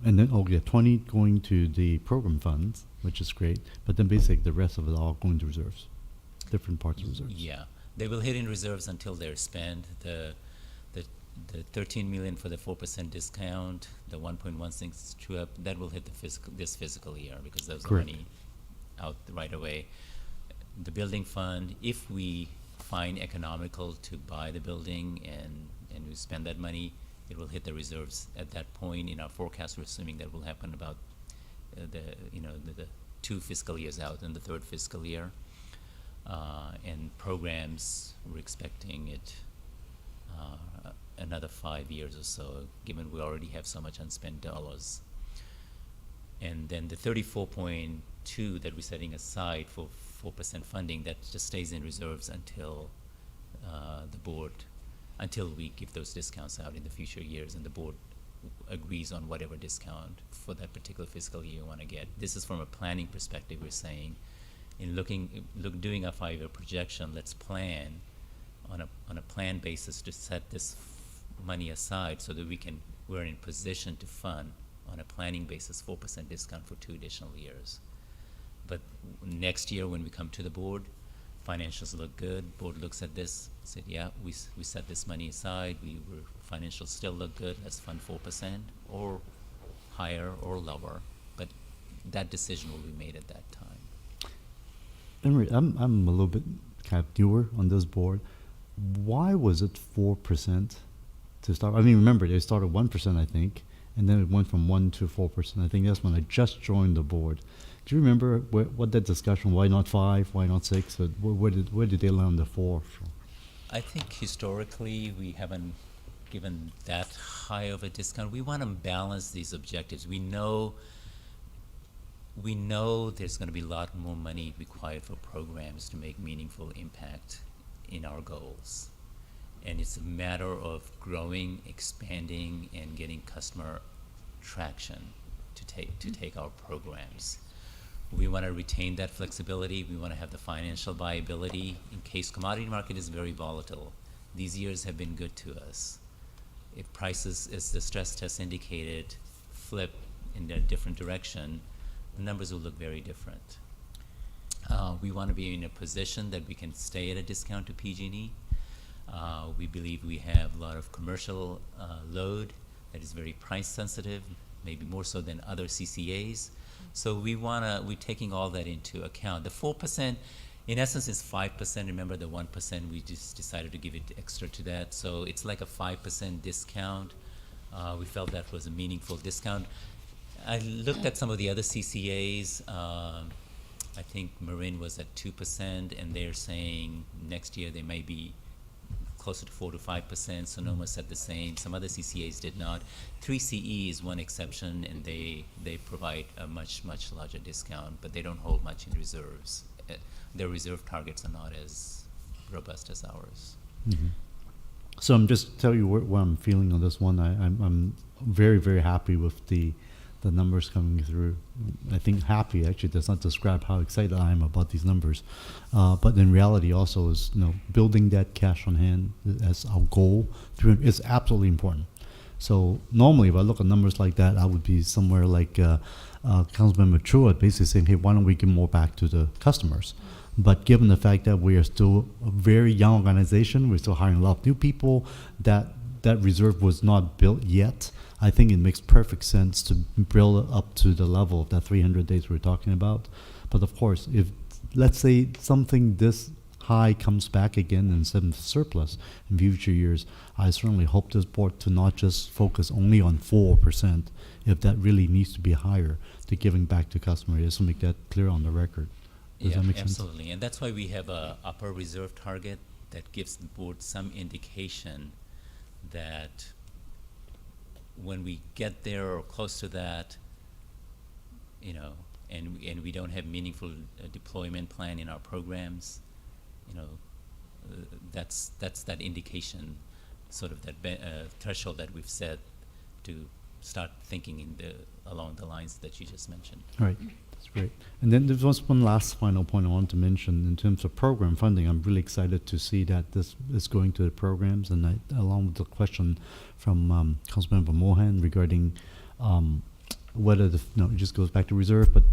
and then 20 going to the program funds, which is great, but then basically the rest of it all going to reserves, different parts of reserves. Yeah, they will hit in reserves until they're spent. The 13 million for the 4% discount, the 1.16 true up, that will hit this fiscal year because there's money out right away. The building fund, if we find economical to buy the building and we spend that money, it will hit the reserves at that point. In our forecast, we're assuming that will happen about the 2 fiscal years out in the 3rd fiscal year. And programs, we're expecting it another 5 years or so, given we already have so much unspent dollars. And then the 34.2 that we're setting aside for 4% funding, that just stays in reserves until the board, until we give those discounts out in the future years and the board agrees on whatever discount for that particular fiscal year you want to get. This is from a planning perspective. We're saying, in doing a 5-year projection, let's plan on a plan basis to set this money aside so that we're in position to fund on a planning basis 4% discount for 2 additional years. But next year when we come to the board, financials look good, board looks at this, said, yeah, we set this money aside, financials still look good, let's fund 4% or higher or lower. But that decision will be made at that time. Henry, I'm a little bit kind of newer on this board. Why was it 4% to start? I mean, remember, they started 1%, I think, and then it went from 1 to 4%. I think that's when I just joined the board. Do you remember what that discussion? Why not 5? Why not 6? Where did they land the 4 from? I think historically we haven't given that high of a discount. We want to balance these objectives. We know there's going to be a lot more money required for programs to make meaningful impact in our goals. And it's a matter of growing, expanding, and getting customer traction to take our programs. We want to retain that flexibility. We want to have the financial viability in case commodity market is very volatile. These years have been good to us. If prices, as the stress test indicated, flip in a different direction, the numbers will look very different. We want to be in a position that we can stay at a discount to PG&E. We believe we have a lot of commercial load that is very price sensitive, maybe more so than other CCAs. So we're taking all that into account. The 4%, in essence, is 5%. Remember the 1%, we just decided to give it extra to that. So it's like a 5% discount. We felt that was a meaningful discount. I looked at some of the other CCAs. I think Marin was at 2%, and they're saying next year they may be closer to 4 to 5%. Sonoma said the same. Some other CCAs did not. 3CE is one exception, and they provide a much larger discount, but they don't hold much in reserves. Their reserve targets are not as robust as ours. Mm-hmm. So I'm just tell you what I'm feeling on this one. I'm very, very happy with the numbers coming through. I think happy actually does not describe how excited I am about these numbers, but in reality also is building that cash on hand as our goal through is absolutely important. So normally if I look at numbers like that, I would be somewhere like Councilmember Chua basically saying, hey, why don't we give more back to the customers? But given the fact that we are still a very young organization, we're still hiring a lot of new people, that reserve was not built yet. I think it makes perfect sense to build it up to the level of that 300 days we're talking about. But of course, if let's say something this high comes back again instead of surplus in future years, I certainly hope this board to not just focus only on 4%, if that really needs to be higher, to giving back to customers. Just to make that clear on the record. Does that make sense? Absolutely. And that's why we have a upper reserve target that gives the board some indication that when we get there or close to that, and we don't have meaningful deployment plan in our programs, that's that indication, sort of that threshold that we've set to start thinking along the lines that you just mentioned. Right. That's great. And then there was one last final point I wanted to mention in terms of program funding. I'm really excited to see that this is going to the programs, and along with the question from Councilmember Mohan regarding whether it just goes back to reserve, but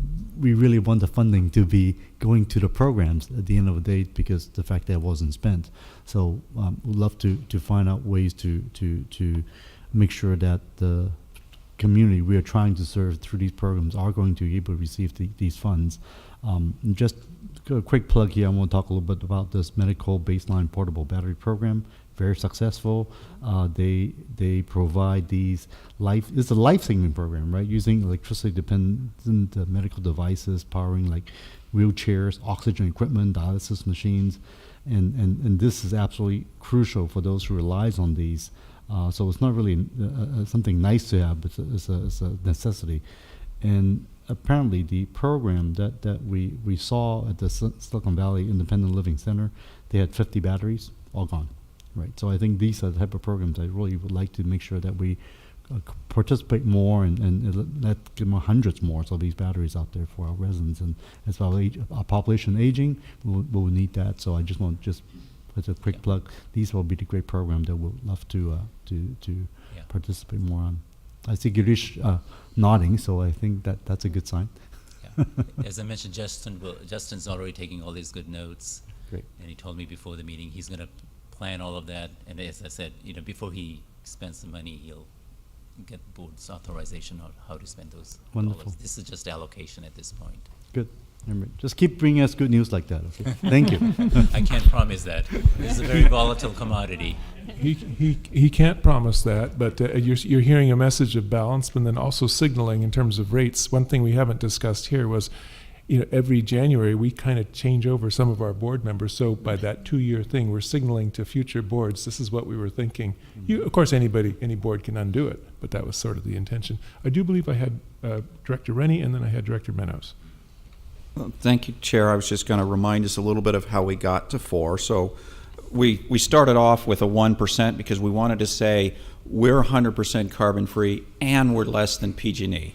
we really want the funding to be going to the programs at the end of the day because the fact that it wasn't spent. So we'd love to find out ways to make sure that the community we are trying to serve through these programs are going to be able to receive these funds. Just a quick plug here, I want to talk a little bit about this medical baseline portable battery program. Very successful. They provide these it's a life-saving program, right? Using electricity-dependent medical devices, powering like wheelchairs, oxygen equipment, dialysis machines, and this is absolutely crucial for those who relies on these. So it's not really something nice to have, but it's a necessity. And apparently the program that we saw at the Silicon Valley Independent Living Center, they had 50 batteries, all gone. Right, so I think these are the type of programs I really would like to make sure that we participate more and let give more hundreds more of these batteries out there for our residents. And as our population aging, we'll need that. So I just want as a quick plug, these will be the great program that we'll love to participate more on. I see Girish nodding, so I think that's a good sign. Yeah. As I mentioned, Justin's already taking all these good notes. Great. And he told me before the meeting he's going to plan all of that. And as I said, before he spends the money, he'll get the board's authorization on how to spend those Wonderful. dollars. This is just allocation at this point. Good. Just keep bringing us good news like that. Okay. Thank you. I can't promise that. This is a very volatile commodity. He can't promise that, but you're hearing a message of balance, but then also signaling in terms of rates. One thing we haven't discussed here was, every January we kind of change over some of our board members. So by that 2-year thing, we're signaling to future boards, this is what we were thinking. Of course, any board can undo it, but that was sort of the intention. I do believe I had Director Rennie, and then I had Director Meadows. Thank you, Chair. I was just going to remind us a little bit of how we got to 4. So we started off with a 1% because we wanted to say we're 100% carbon free and we're less than PG&E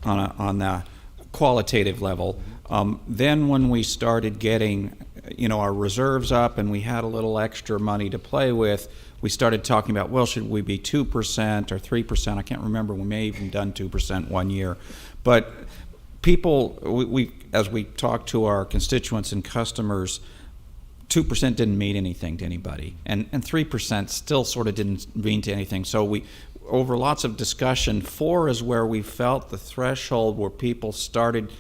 on the qualitative level. Then when we started getting our reserves up and we had a little extra money to play with, we started talking about, well, should we be 2% or 3%? I can't remember. We may have even done 2% one year. But people, as we talked to our constituents and customers, 2% didn't mean anything to anybody, and 3% still sort of didn't mean to anything. So we, over lots of discussion, 4 is where we felt the threshold where people started,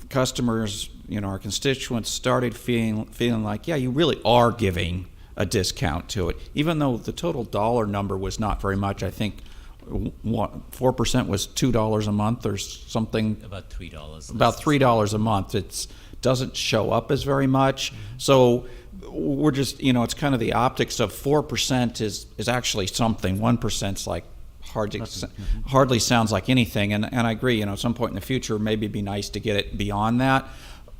customers, our constituents started feeling like, yeah, you really are giving a discount to it, even though the total dollar number was not very much. I think 4% was $2 a month or something. About $3. About $3 a month. It doesn't show up as very much. So we're just, it's kind of the optics of 4% is actually something. 1%'s like hardly sounds like anything. And I agree, at some point in the future, maybe it'd be nice to get it beyond that.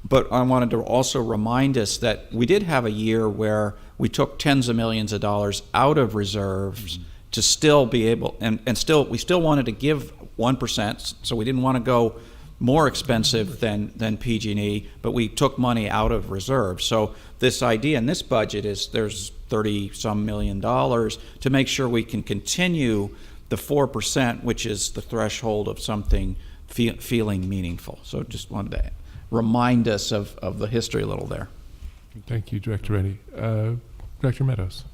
But I wanted to also remind us that we did have a year where we took tens of millions of dollars out of reserves to still be able, and we still wanted to give 1%, so we didn't want to go more expensive than PG&E, but we took money out of reserves. So this idea in this budget is there's 30-some million dollars to make sure we can continue the 4%, which is the threshold of something feeling meaningful. So just wanted to remind us of the history a little there. Thank you, Director Rennie. Director Meadows.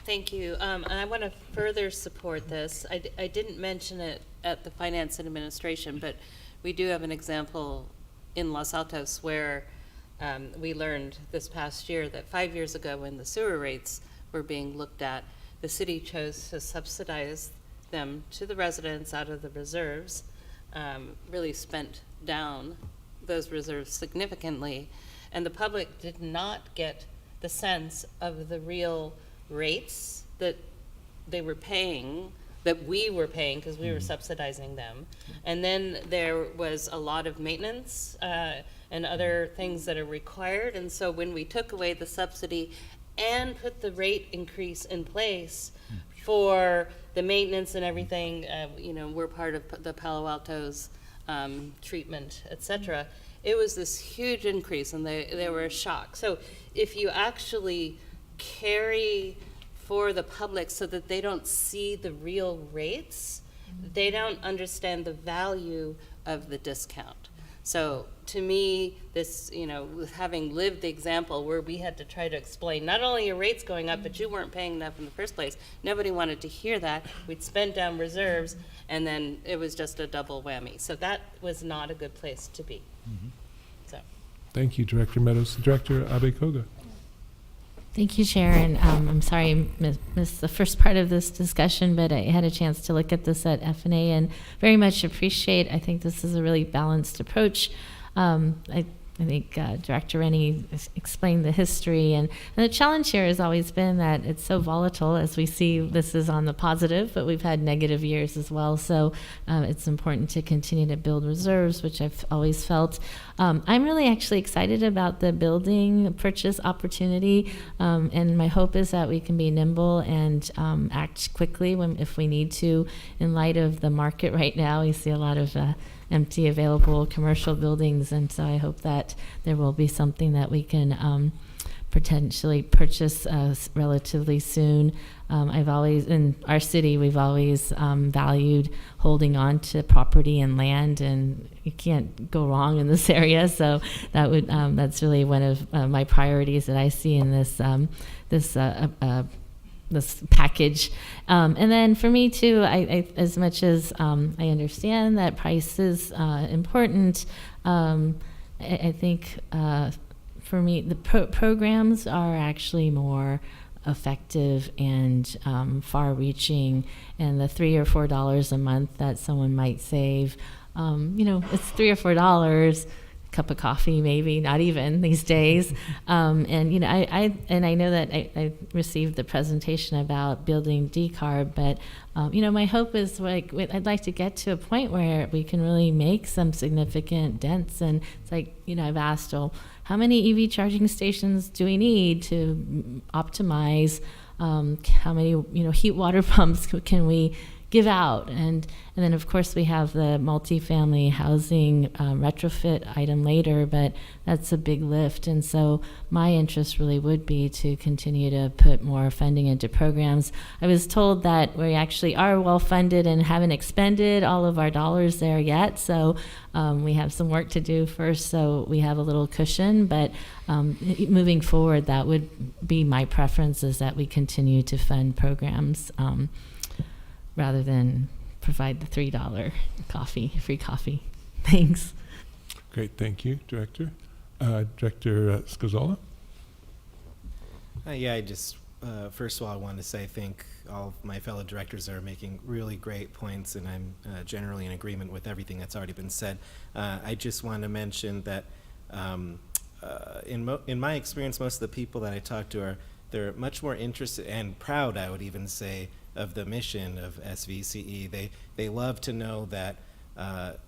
Thank you. And I want to further support this. I didn't mention it at the Finance and Administration, but we do have an example in Los Altos where we learned this past year that 5 years ago when the sewer rates were being looked at, the city chose to subsidize them to the residents out of the reserves, really spent down those reserves significantly, and the public did not get the sense of the real rates that they were paying, that we were paying because we were subsidizing them. And then there was a lot of maintenance and other things that are required, and so when we took away the subsidy and put the rate increase in place for the maintenance and everything, we're part of the Palo Alto's treatment, etc. It was this huge increase, and they were a shock. So if you actually carry for the public so that they don't see the real rates, they don't understand the value of the discount. So to me, this, having lived the example where we had to try to explain not only your rates going up, but you weren't paying enough in the first place, nobody wanted to hear that. We'd spent down reserves, and then it was just a double whammy. So that was not a good place to be. So. Thank you, Director Meadows. Director Abe Koga. Thank you, Chair, and I'm sorry I missed the first part of this discussion, but I had a chance to look at this at F&A and very much appreciate. I think this is a really balanced approach. I think Director Rennie explained the history, and the challenge here has always been that it's so volatile. As we see, this is on the positive, but we've had negative years as well. So it's important to continue to build reserves, which I've always felt. I'm really actually excited about the building purchase opportunity, and my hope is that we can be nimble and act quickly if we need to. In light of the market right now, we see a lot of empty available commercial buildings, and so I hope that there will be something that we can potentially purchase relatively soon. I've always, in our city, we've always valued holding on to property and land, and you can't go wrong in this area. So that would that's really one of my priorities that I see in this this package. And then for me too, I as much as I understand that price is important, I think for me the programs are actually more effective and far-reaching, and the $3 or $4 a month that someone might save, it's $3 or $4. Cup of coffee, maybe not even these days. And I know that I received the presentation about building decarb, but my hope is I'd like to get to a point where we can really make some significant dents. And it's like I've asked, how many EV charging stations do we need to optimize? How many heat water pumps can we give out? And then of course we have the multifamily housing retrofit item later, but that's a big lift. And so my interest really would be to continue to put more funding into programs. I was told that we actually are well funded and haven't expended all of our dollars there yet. So we have some work to do first, so we have a little cushion, but moving forward, that would be my preference, is that we continue to fund programs rather than provide the $3 free coffee. Thanks. Great, thank you, Director. Director Scazola. I just first of all, I want to say I think all of my fellow directors are making really great points, and I'm generally in agreement with everything that's already been said. I just want to mention that in my experience, most of the people that I talk to they're much more interested and proud, I would even say, of the mission of SVCE. They love to know that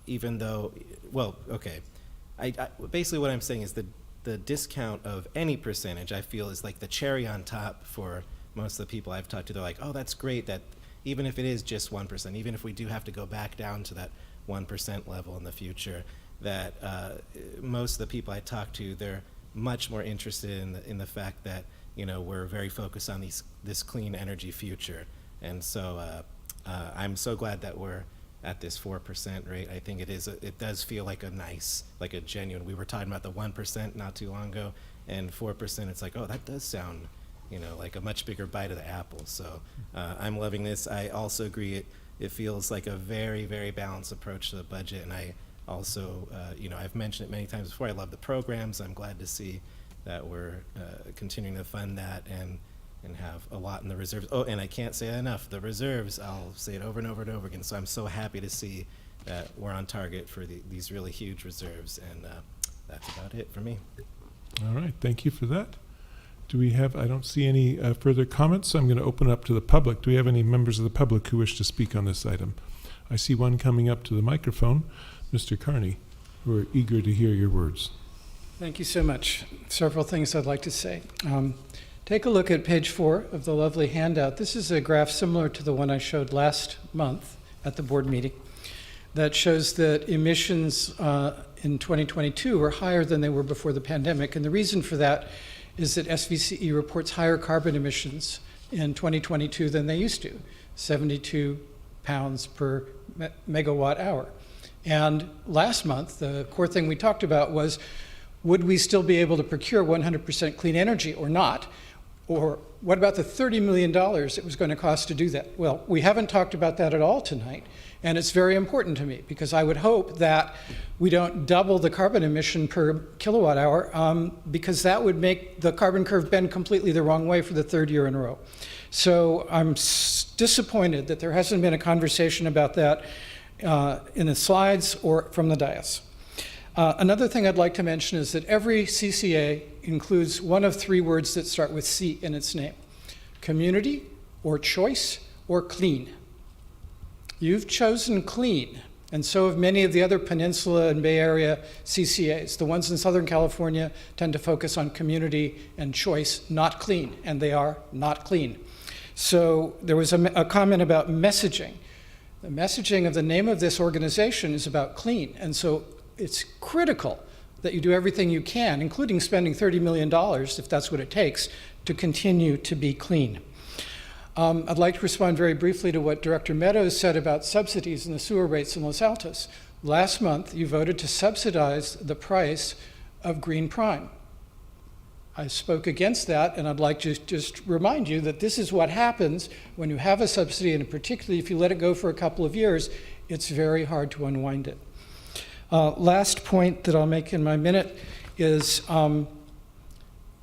even though, well, okay, I basically what I'm saying is the discount of any percentage, I feel, is like the cherry on top for most of the people I've talked to. They're like, oh, that's great that even if it is just 1%, even if we do have to go back down to that 1% level in the future, that most of the people I talk to, they're much more interested in the fact that, you know, we're very focused on this clean energy future. And so I'm so glad that we're at this 4% rate. I think it does feel like a genuine, we were talking about the 1% not too long ago, and 4%, it's like, oh, that does sound, you know, like a much bigger bite of the apple. So I'm loving this. I also agree it feels like a very, very balanced approach to the budget. And I also, you know, I've mentioned it many times before, I love the programs. I'm glad to see that we're continuing to fund that and have a lot in the reserves. Oh, and I can't say that enough. The reserves, I'll say it over and over and over again. So I'm so happy to see that we're on target for these really huge reserves. And that's about it for me. All right, thank you for that. Do we have, I don't see any further comments, so I'm going to open up to the public. Do we have any members of the public who wish to speak on this item? I see one coming up to the microphone, Mr. Carney. We're eager to hear your words. Thank you so much. Several things I'd like to say. Take a look at page 4 of the lovely handout. This is a graph similar to the one I showed last month at the board meeting that shows that emissions in 2022 were higher than they were before the pandemic. And the reason for that is that SVCE reports higher carbon emissions in 2022 than they used to, 72 pounds per megawatt hour. And last month, the core thing we talked about was, would we still be able to procure 100% clean energy or not? Or what about the $30 million it was going to cost to do that? Well, we haven't talked about that at all tonight, and it's very important to me because I would hope that we don't double the carbon emission per kilowatt hour because that would make the carbon curve bend completely the wrong way for the third year in a row. So I'm disappointed that there hasn't been a conversation about that in the slides or from the dais. Another thing I'd like to mention is that every CCA includes one of 3 words that start with C in its name: community, or choice, or clean. You've chosen clean, and so have many of the other Peninsula and Bay Area CCAs. The ones in Southern California tend to focus on community and choice, not clean, and they are not clean. So there was a comment about messaging. The messaging of the name of this organization is about clean, and so it's critical that you do everything you can, including spending $30 million, if that's what it takes, to continue to be clean. I'd like to respond very briefly to what Director Meadows said about subsidies and the sewer rates in Los Altos. Last month, you voted to subsidize the price of green prime. I spoke against that, and I'd like to just remind you that this is what happens when you have a subsidy, and particularly if you let it go for a couple of years, it's very hard to unwind it. Last point that I'll make in my minute is, for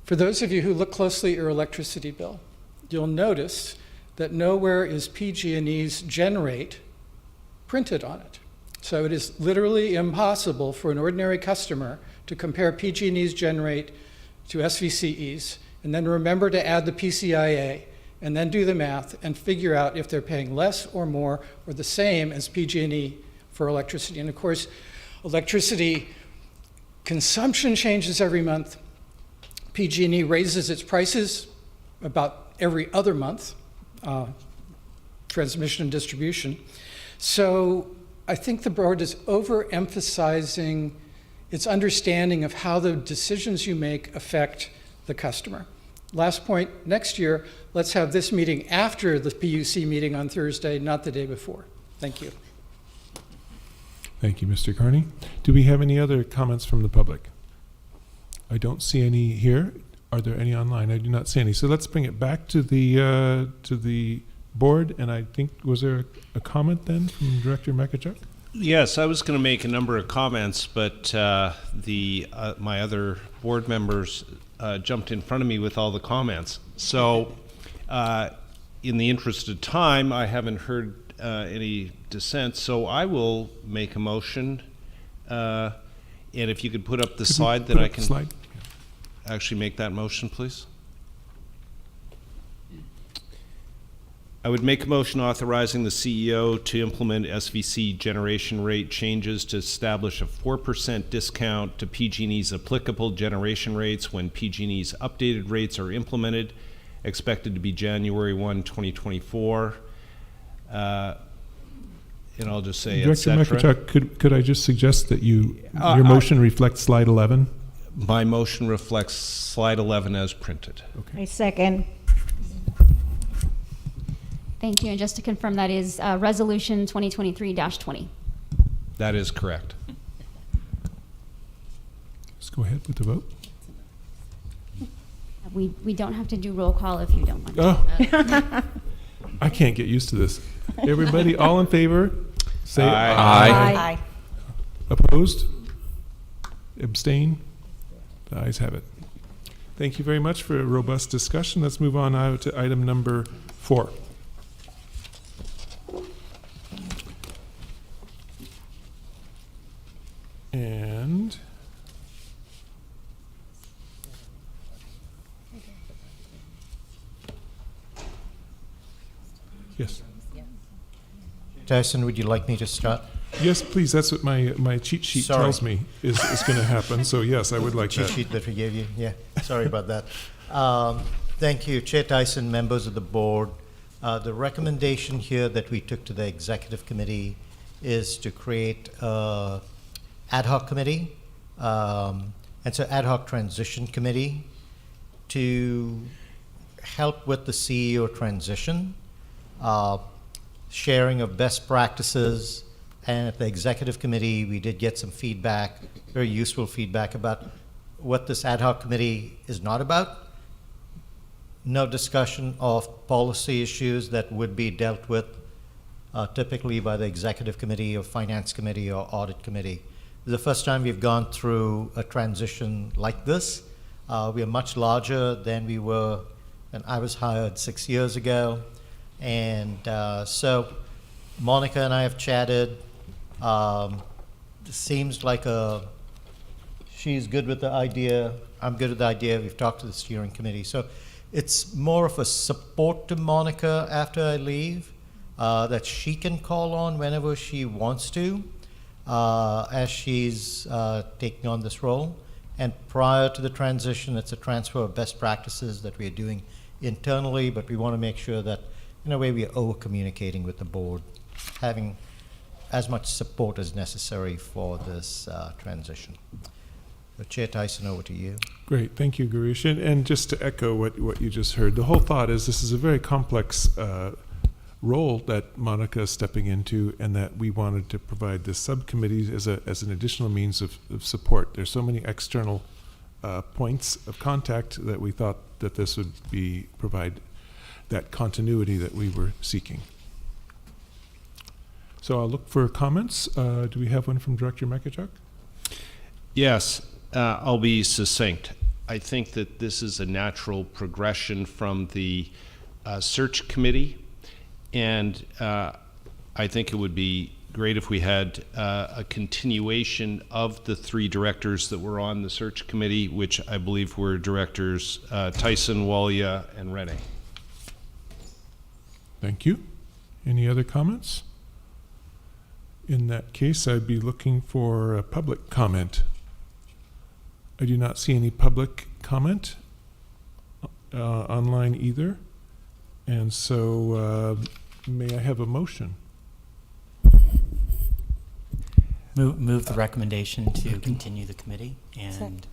those of you who look closely at your electricity bill, you'll notice that nowhere is PG&E's gen rate printed on it. So it is literally impossible for an ordinary customer to compare PG&E's gen rate to SVCE's, and then remember to add the PCIA, and then do the math and figure out if they're paying less or more or the same as PG&E for electricity. And of course, electricity consumption changes every month. PG&E raises its prices about every other month, transmission and distribution. So I think the board is overemphasizing its understanding of how the decisions you make affect the customer. Last point, next year, let's have this meeting after the PUC meeting on Thursday, not the day before. Thank you. Thank you, Mr. Carney. Do we have any other comments from the public? I don't see any here. Are there any online? I do not see any. So let's bring it back to the board. And I think, was there a comment then from Director Makachuk? Yes, I was going to make a number of comments, but my other board members jumped in front of me with all the comments. So in the interest of time, I haven't heard any dissent, so I will make a motion. And if you could put up the slide, then I can actually make that motion, please. I would make a motion authorizing the CEO to implement SVC generation rate changes to establish a 4% discount to PG&E's applicable generation rates when PG&E's updated rates are implemented, expected to be January 1, 2024. And I'll just say, Director etc. Makachuk, could I just suggest that your motion reflects slide 11? My motion reflects slide 11 as printed. Okay. I second. Thank you. And just to confirm, that is Resolution 2023-20. That is correct. Let's go ahead with the vote. We don't have to do roll call if you don't want to. Oh, I can't get used to this. Everybody, all in favor, say Aye. aye. Aye. Opposed? Abstain? The ayes have it. Thank you very much for a robust discussion. Let's move on now to item number 4. And yes. Tyson, would you like me to start? Yes, please. That's what my cheat sheet Sorry. tells me is going to happen. So yes, I would like cheat that. sheet that we gave you. Yeah, sorry about that. Thank you, Chair Tyson, members of the board. The recommendation here that we took to the executive committee is to create an ad hoc committee. And so ad hoc transition committee to help with the CEO transition, sharing of best practices. And at the executive committee, we did get some feedback, very useful feedback about what this ad hoc committee is not about. No discussion of policy issues that would be dealt with typically by the executive committee or finance committee or audit committee. This is the first time we've gone through a transition like this. We are much larger than we were when I was hired 6 years ago. And so Monica and I have chatted. This seems like she's good with the idea. I'm good with the idea. We've talked to the steering committee. So it's more of a support to Monica after I leave that she can call on whenever she wants to as she's taking on this role. And prior to the transition, it's a transfer of best practices that we're doing internally, but we want to make sure that in a way we are over-communicating with the board, having as much support as necessary for this transition. So Chair Tyson, over to you. Great, thank you, Garish. And just to echo what you just heard, the whole thought is this is a very complex role that Monica is stepping into, and that we wanted to provide this subcommittee as an additional means of support. There's so many external points of contact that we thought that this would provide that continuity that we were seeking. So I'll look for comments. Do we have one from Director Makachuk? Yes, I'll be succinct. I think that this is a natural progression from the search committee, and I think it would be great if we had a continuation of the 3 directors that were on the search committee, which I believe were directors Tyson, Walia, and Rene. Thank you. Any other comments? In that case, I'd be looking for a public comment. I do not see any public comment online either. And so may I have a motion? Move the recommendation to continue the committee. And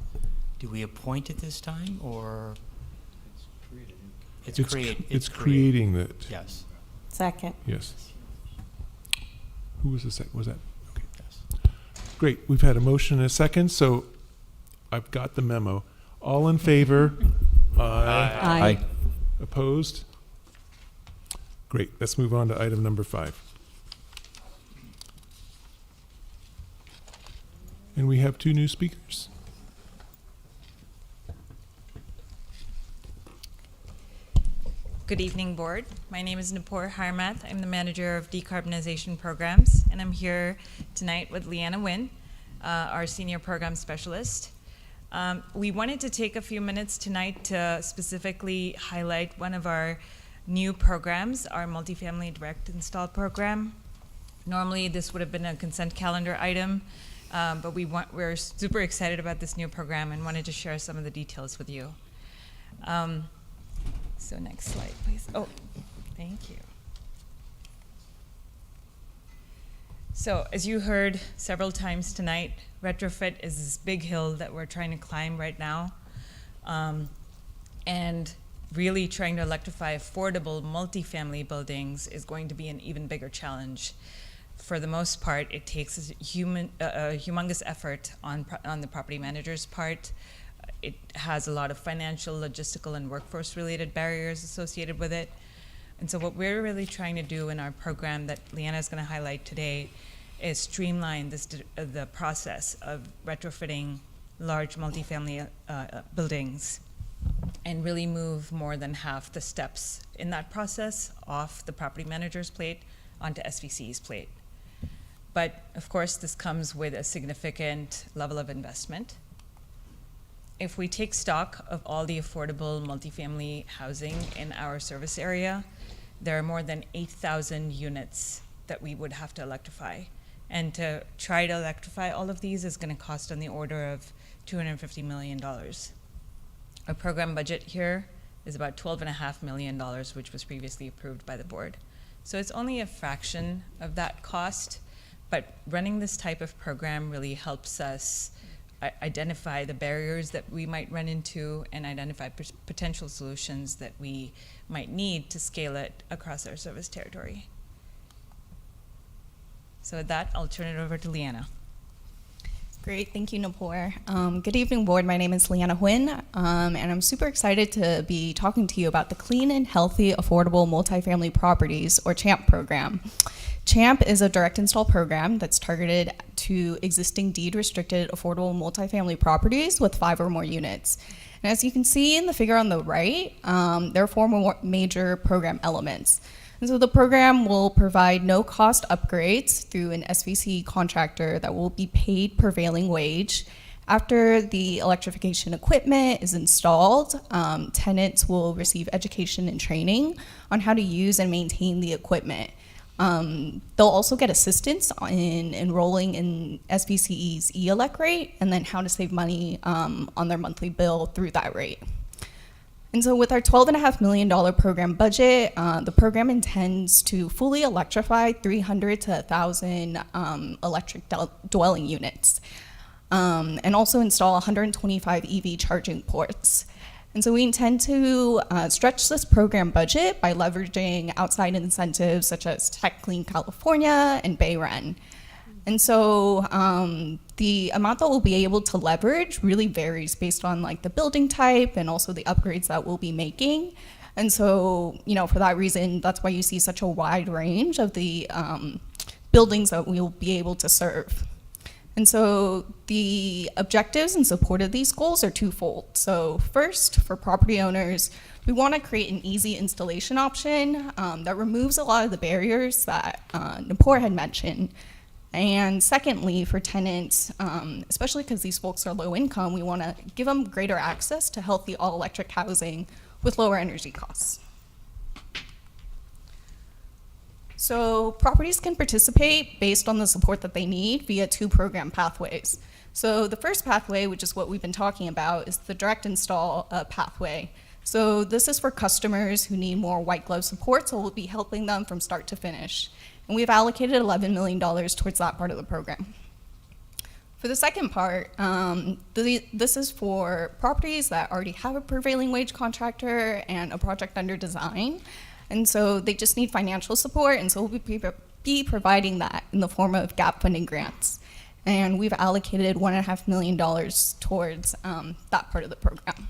do we appoint at this time, or? It's creating it. Yes. Second. Yes. Who was the second? Was that? Okay. Yes. Great. We've had a motion and a second, so I've got the memo. All in favor? Aye. Aye. Opposed? Great. Let's move on to item number 5. And we have 2 new speakers. Good evening, Board. My name is Nupur Harmath. I'm the Manager of Decarbonization Programs, and I'm here tonight with Leanna Nguyen, our Senior Program Specialist. We wanted to take a few minutes tonight to specifically highlight one of our new programs, our Multifamily Direct Install Program. Normally, this would have been a consent calendar item, but we're super excited about this new program and wanted to share some of the details with you. So next slide, please. Oh, thank you. So as you heard several times tonight, retrofit is this big hill that we're trying to climb right now. And really trying to electrify affordable multifamily buildings is going to be an even bigger challenge. For the most part, it takes a humongous effort on the property manager's part. It has a lot of financial, logistical, and workforce-related barriers associated with it. And so what we're really trying to do in our program that Leanna is going to highlight today is streamline the process of retrofitting large multifamily buildings and really move more than half the steps in that process off the property manager's plate onto SVCE's plate. But of course, this comes with a significant level of investment. If we take stock of all the affordable multifamily housing in our service area, there are more than 8,000 units that we would have to electrify. And to try to electrify all of these is going to cost on the order of $250 million. Our program budget here is about $12.5 million, which was previously approved by the board. So it's only a fraction of that cost, but running this type of program really helps us identify the barriers that we might run into and identify potential solutions that we might need to scale it across our service territory. So with that, I'll turn it over to Leanna. Great, thank you, Nupur. Good evening, board. My name is Leanna Nguyen, and I'm super excited to be talking to you about the Clean and Healthy Affordable Multifamily Properties, or CHAMP program. CHAMP is a direct install program that's targeted to existing deed-restricted affordable multifamily properties with 5 or more units. And as you can see in the figure on the right, there are 4 major program elements. And so the program will provide no-cost upgrades through an SVCE contractor that will be paid prevailing wage. After the electrification equipment is installed, tenants will receive education and training on how to use and maintain the equipment. They'll also get assistance in enrolling in SVCE's e-elect rate and then how to save money on their monthly bill through that rate. And so with our $12.5 million program budget, the program intends to fully electrify 300 to 1,000 electric dwelling units and also install 125 EV charging ports. And so we intend to stretch this program budget by leveraging outside incentives such as Tech Clean California and Bay Ren. And so the amount that we'll be able to leverage really varies based on like the building type and also the upgrades that we'll be making. And so, for that reason, that's why you see such a wide range of the buildings that we'll be able to serve. And so the objectives in support of these goals are twofold. So first, for property owners, we want to create an easy installation option that removes a lot of the barriers that Nupur had mentioned. And secondly, for tenants, especially because these folks are low income, we want to give them greater access to healthy all-electric housing with lower energy costs. So properties can participate based on the support that they need via 2 program pathways. So the first pathway, which is what we've been talking about, is the direct install pathway. So this is for customers who need more white glove support, so we'll be helping them from start to finish. And we've allocated $11 million towards that part of the program. For the second part, this is for properties that already have a prevailing wage contractor and a project under design. And so they just need financial support, and so we'll be providing that in the form of gap funding grants. And we've allocated $1.5 million towards that part of the program.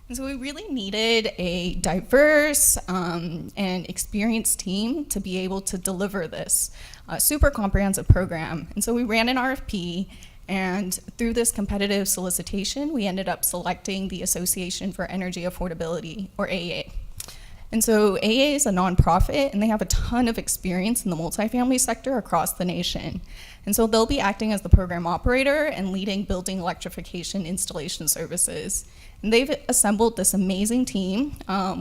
And so we really needed a diverse and experienced team to be able to deliver this super comprehensive program. And so we ran an RFP, And through this competitive solicitation, we ended up selecting the Association for Energy Affordability, or AEA. And so AEA is a nonprofit, and they have a ton of experience in the multifamily sector across the nation. And so they'll be acting as the program operator and leading building electrification installation services. And they've assembled this amazing team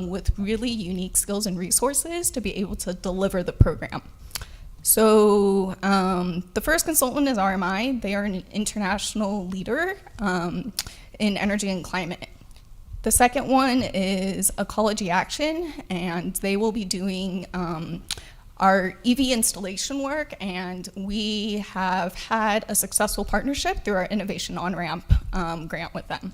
with really unique skills and resources to be able to deliver the program. So the first consultant is RMI. They are an international leader in energy and climate. The second one is Ecology Action, and they will be doing our EV installation work, and we have had a successful partnership through our Innovation On-Ramp grant with them.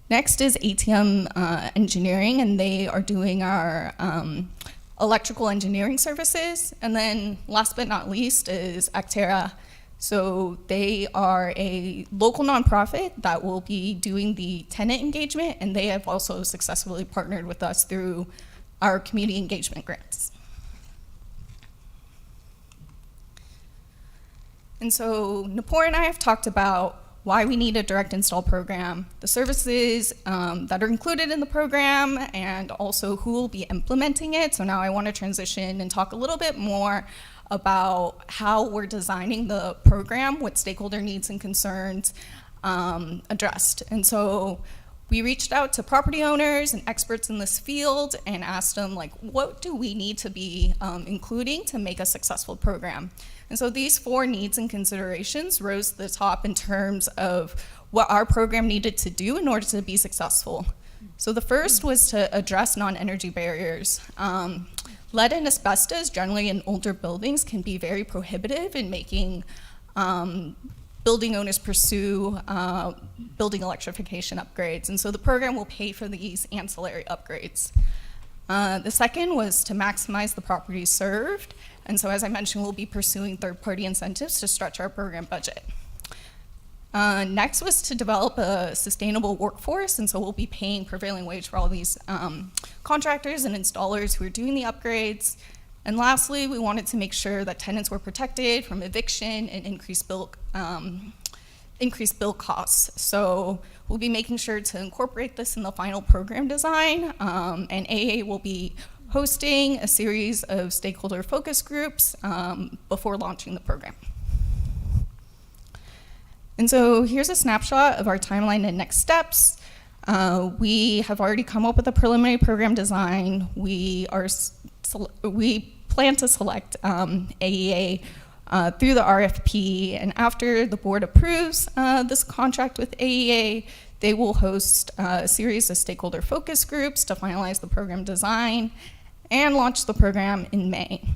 Next is ATM Engineering, and they are doing our electrical engineering services. And then last but not least is Actera. So they are a local nonprofit that will be doing the tenant engagement, and they have also successfully partnered with us through our community engagement grants. And so Nupur and I have talked about why we need a direct install program, the services that are included in the program, and also who will be implementing it. So now I want to transition and talk a little bit more about how we're designing the program with stakeholder needs and concerns addressed. And so we reached out to property owners and experts in this field and asked them, like, what do we need to be including to make a successful program? And so these 4 needs and considerations rose to the top in terms of what our program needed to do in order to be successful. So the first was to address non-energy barriers. Lead and asbestos, generally in older buildings, can be very prohibitive in making building owners pursue building electrification upgrades. And so the program will pay for these ancillary upgrades. The second was to maximize the properties served. And so as I mentioned, we'll be pursuing third-party incentives to stretch our program budget. Next was to develop a sustainable workforce, and so we'll be paying prevailing wage for all these contractors and installers who are doing the upgrades. And lastly, we wanted to make sure that tenants were protected from eviction and increased bill costs. So we'll be making sure to incorporate this in the final program design, and AA will be hosting a series of stakeholder focus groups before launching the program. And so here's a snapshot of our timeline and next steps. We have already come up with a preliminary program design. We plan to select AEA through the RFP, and after the board approves this contract with AEA, they will host a series of stakeholder focus groups to finalize the program design and launch the program in May.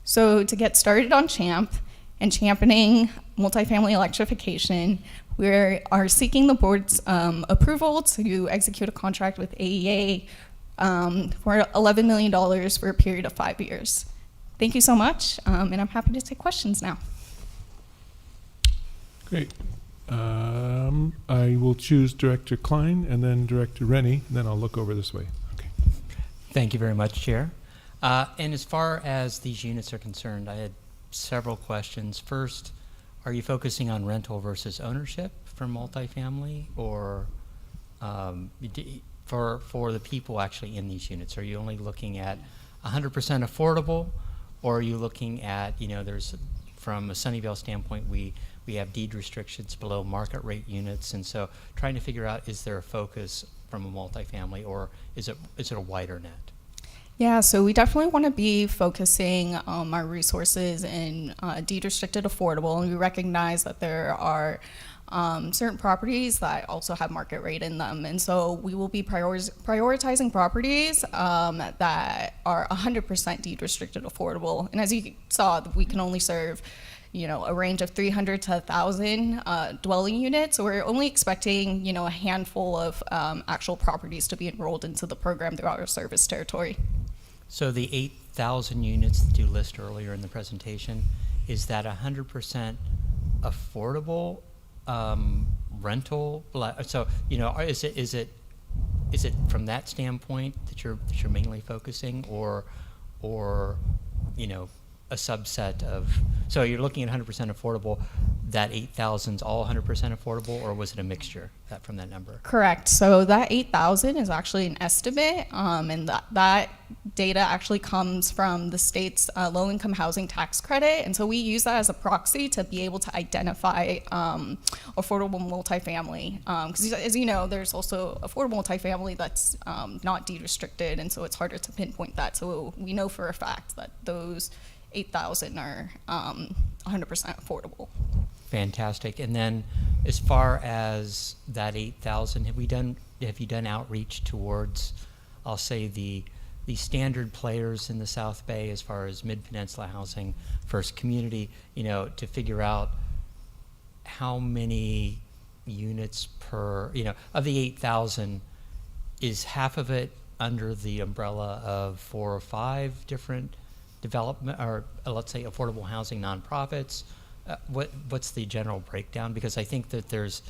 So to get started on CHAMP and championing multifamily electrification, we are seeking the board's approval to execute a contract with AEA for $11 million for a period of 5 years. Thank you so much, and I'm happy to take questions now. Great. I will choose Director Klein and then Director Rennie, and then I'll look over this way. Okay. Thank you very much, Chair. And as far as these units are concerned, I had several questions. First, are you focusing on rental versus ownership for multifamily, or for the people actually in these units? Are you only looking at 100% affordable, or are you looking at, there's, from a Sunnyvale standpoint, we have deed restrictions below market rate units, and so trying to figure out, is there a focus from a multifamily, or is it a wider net? Yeah, so we definitely want to be focusing our resources in deed restricted affordable, and we recognize that there are certain properties that also have market rate in them, and so we will be prioritizing properties that are 100% deed restricted affordable. And as you saw, we can only serve a range of 300 to 1,000 dwelling units. So we're only expecting a handful of actual properties to be enrolled into the program throughout our service territory. So the 8,000 units that you list earlier in the presentation, is that 100% affordable rental? So is it from that standpoint that you're mainly focusing, or a subset of, so you're looking at 100% affordable, that 8,000's all 100% affordable, or was it a mixture from that number? Correct. So that 8,000 is actually an estimate, and that data actually comes from the state's low-income housing tax credit, and so we use that as a proxy to be able to identify affordable multifamily. Because as you know, there's also affordable multifamily that's not deed restricted, and so it's harder to pinpoint that. So we know for a fact that those 8,000 are 100% affordable. Fantastic. And then, as far as that 8,000, have you done outreach towards, I'll say, the standard players in the South Bay as far as Mid-Peninsula Housing, First Community, to figure out how many units per, of the 8,000, is half of it under the umbrella of 4 or 5 different development, or let's say affordable housing nonprofits? What's the general breakdown? Because I think that there's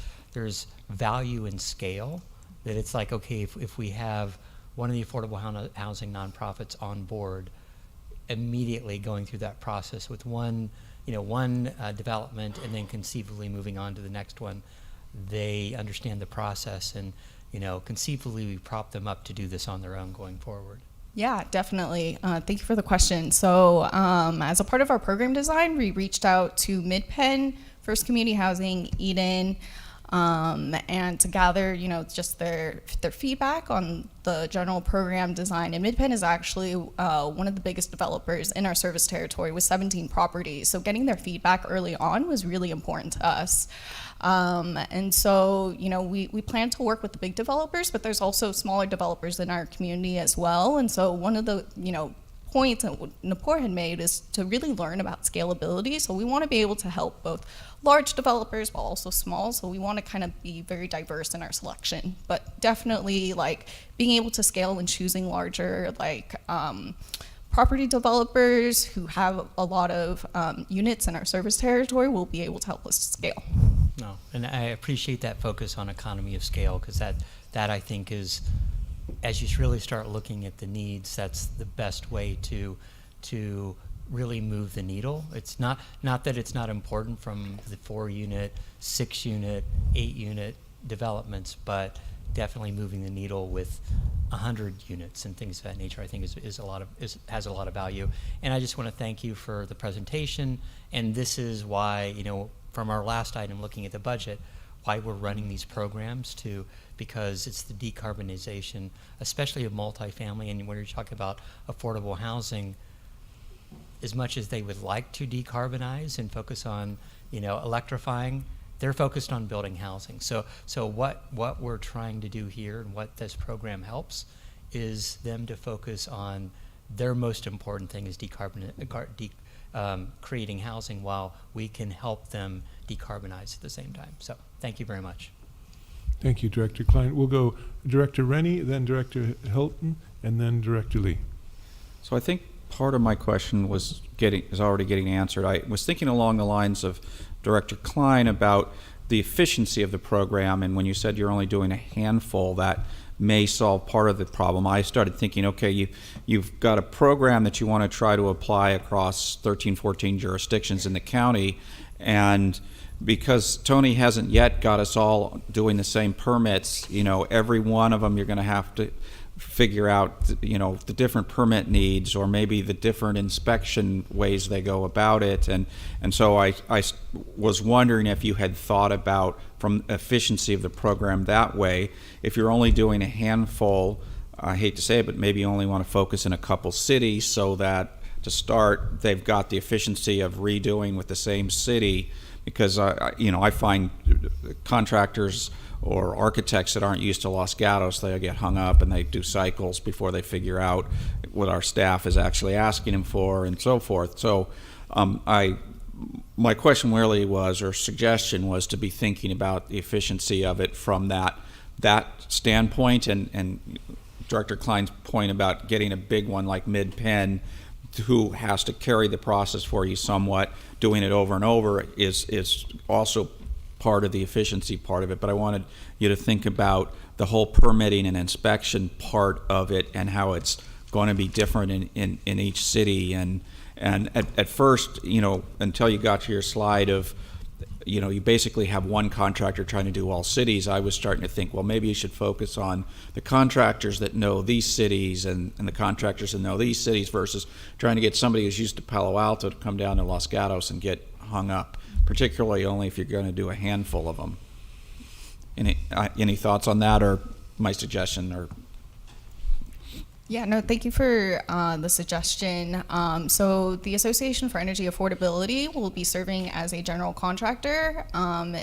value in scale, that it's like, okay, if we have one of the affordable housing nonprofits on board, immediately going through that process with one development, and then conceivably moving on to the next one, they understand the process, and conceivably we prop them up to do this on their own going forward. Yeah, definitely. Thank you for the question. So as a part of our program design, we reached out to Mid-Penn, First Community Housing, Eden, and to gather, just their feedback on the general program design. And Mid-Penn is actually one of the biggest developers in our service territory with 17 properties. So getting their feedback early on was really important to us. And so, we plan to work with the big developers, but there's also smaller developers in our community as well. And so one of the, points that Napor had made is to really learn about scalability. So we want to be able to help both large developers, but also small. So we want to kind of be very diverse in our selection, but definitely being able to scale and choosing larger, property developers who have a lot of units in our service territory will be able to help us scale. No, and I appreciate that focus on economy of scale, because that I think is, as you really start looking at the needs, that's the best way to really move the needle. It's not that it's not important from the 4-unit, 6-unit, 8-unit developments, but definitely moving the needle with 100 units and things of that nature, I think has a lot of value. And I just want to thank you for the presentation. And this is why, from our last item, looking at the budget, why we're running these programs because it's the decarbonization, especially of multifamily. And when you're talking about affordable housing, as much as they would like to decarbonize and focus on, electrifying, they're focused on building housing. So what we're trying to do here, and what this program helps, is them to focus on their most important thing, is creating housing, while we can help them decarbonize at the same time. So thank you very much. Thank you, Director Klein. We'll go Director Rennie, then Director Hilton, and then Director Lee. So I think part of my question is already getting answered. I was thinking along the lines of Director Klein about the efficiency of the program, and when you said you're only doing a handful, that may solve part of the problem. I started thinking, okay, you've got a program that you want to try to apply across 13, 14 jurisdictions in the county, and because Tony hasn't yet got us all doing the same permits, every one of them you're going to have to figure out, the different permit needs, or maybe the different inspection ways they go about it. And so I was wondering if you had thought about, from efficiency of the program that way, if you're only doing a handful, I hate to say it, but maybe you only want to focus in a couple cities, so that to start, they've got the efficiency of redoing with the same city. Because I find contractors or architects that aren't used to Los Gatos, they get hung up and they do cycles before they figure out what our staff is actually asking them for, and so forth. So my question really was, or suggestion was, to be thinking about the efficiency of it from that standpoint, and Director Klein's point about getting a big one like Mid-Penn, who has to carry the process for you somewhat, doing it over and over is also part of the efficiency part of it. But I wanted you to think about the whole permitting and inspection part of it, and how it's going to be different in each city. And at first, until you got to your slide of, you basically have one contractor trying to do all cities, I was starting to think, well, maybe you should focus on the contractors that know these cities and the contractors that know these cities versus trying to get somebody who's used to Palo Alto to come down to Los Gatos and get hung up, particularly only if you're going to do a handful of them. Any thoughts on that, or my suggestion? Or Yeah, no, thank you for the suggestion. So the Association for Energy Affordability will be serving as a general contractor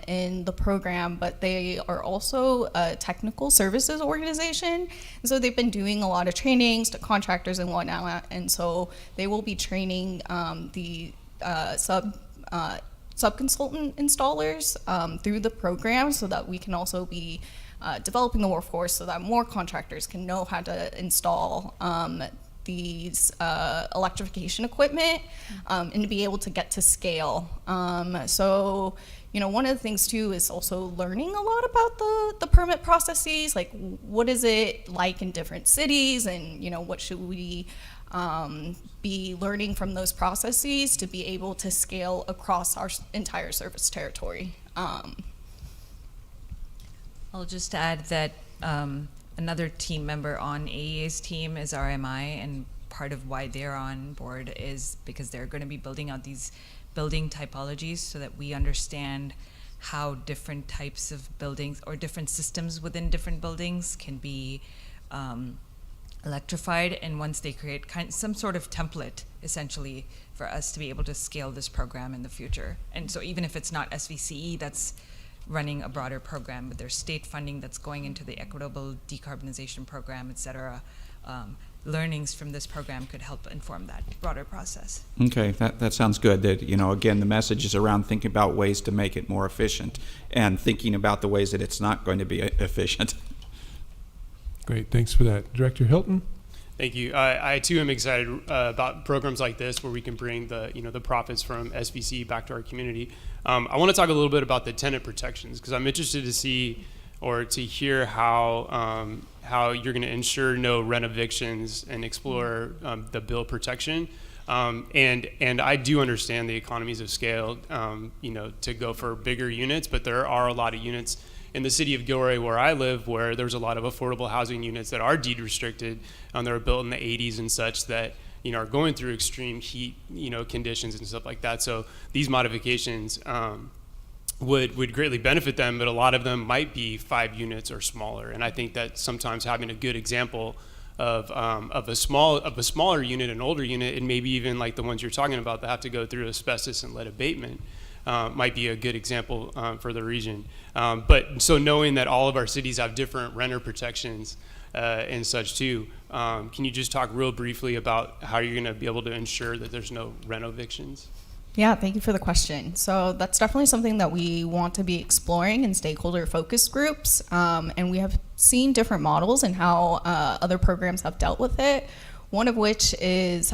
in the program, but they are also a technical services organization. And so they've been doing a lot of trainings to contractors and whatnot. And so they will be training the sub-consultant installers through the program so that we can also be developing the workforce so that more contractors can know how to install these electrification equipment and to be able to get to scale. So, one of the things too is also learning a lot about the permit processes, like what is it like in different cities, and what should we be learning from those processes to be able to scale across our entire service territory. I'll just add that another team member on AEA's team is RMI, and part of why they're on board is because they're going to be building out these building typologies so that we understand how different types of buildings or different systems within different buildings can be electrified, and once they create some sort of template, essentially, for us to be able to scale this program in the future. And so even if it's not SVCE that's running a broader program, but there's state funding that's going into the equitable decarbonization program, et cetera. Learnings from this program could help inform that broader process. Okay, that sounds good. That, again, the message is around thinking about ways to make it more efficient and thinking about the ways that it's not going to be efficient. Great, thanks for that. Director Hilton? Thank you. I too am excited about programs like this where we can bring the profits from SVC back to our community. I want to talk a little bit about the tenant protections because I'm interested to see or to hear how you're going to ensure no rent evictions and explore the bill protection. And I do understand the economies of scale, to go for bigger units, but there are a lot of units in the city of Gilroy where I live where there's a lot of affordable housing units that are deed restricted. They were built in the 80s and such that are going through extreme heat conditions and stuff like that. So these modifications would greatly benefit them, but a lot of them might be 5 units or smaller. And I think that sometimes having a good example of a smaller unit, an older unit, and maybe even like the ones you're talking about that have to go through asbestos and lead abatement, might be a good example for the region. But so knowing that all of our cities have different renter protections and such too, can you just talk real briefly about how you're going to be able to ensure that there's no rent evictions? Yeah, thank you for the question. So that's definitely something that we want to be exploring in stakeholder focus groups. And we have seen different models and how other programs have dealt with it. One of which is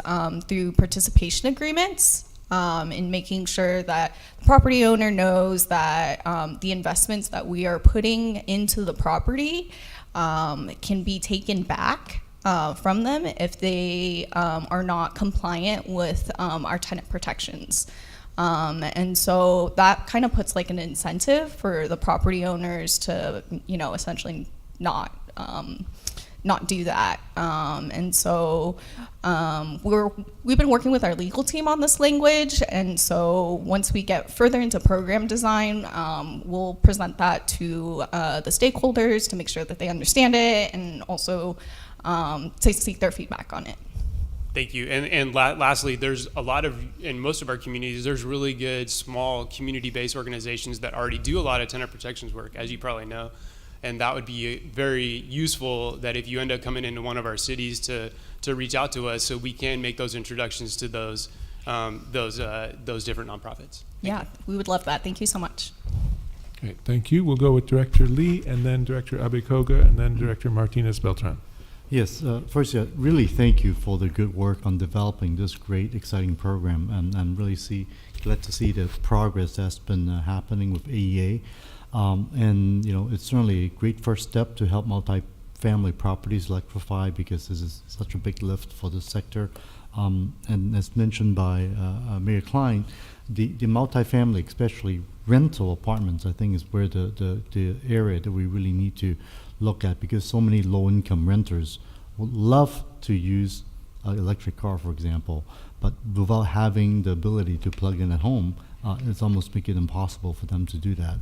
through participation agreements. In making sure that the property owner knows that the investments that we are putting into the property can be taken back from them if they are not compliant with our tenant protections. And so that kind of puts like an incentive for the property owners to, essentially not do that. And so we've been working with our legal team on this language, and so once we get further into program design, we'll present that to the stakeholders to make sure that they understand it, and also to seek their feedback on it. Thank you. And lastly, there's a lot of, in most of our communities, there's really good small community-based organizations that already do a lot of tenant protections work, as you probably know. And that would be very useful that if you end up coming into one of our cities to reach out to us so we can make those introductions to those different nonprofits. Yeah, we would love that. Thank you so much. Great, thank you. We'll go with Director Lee and then Director Abekoga and then Director Martinez Beltran. Yes, first, really thank you for the good work on developing this great, exciting program, and really glad to see the progress that's been happening with AEA. And it's certainly a great first step to help multi-family properties electrified because this is such a big lift for the sector. And as mentioned by Mayor Klein, the multifamily, especially rental apartments, I think is where the area that we really need to look at, because so many low-income renters would love to use an electric car, for example, but without having the ability to plug in at home, it's almost make it impossible for them to do that.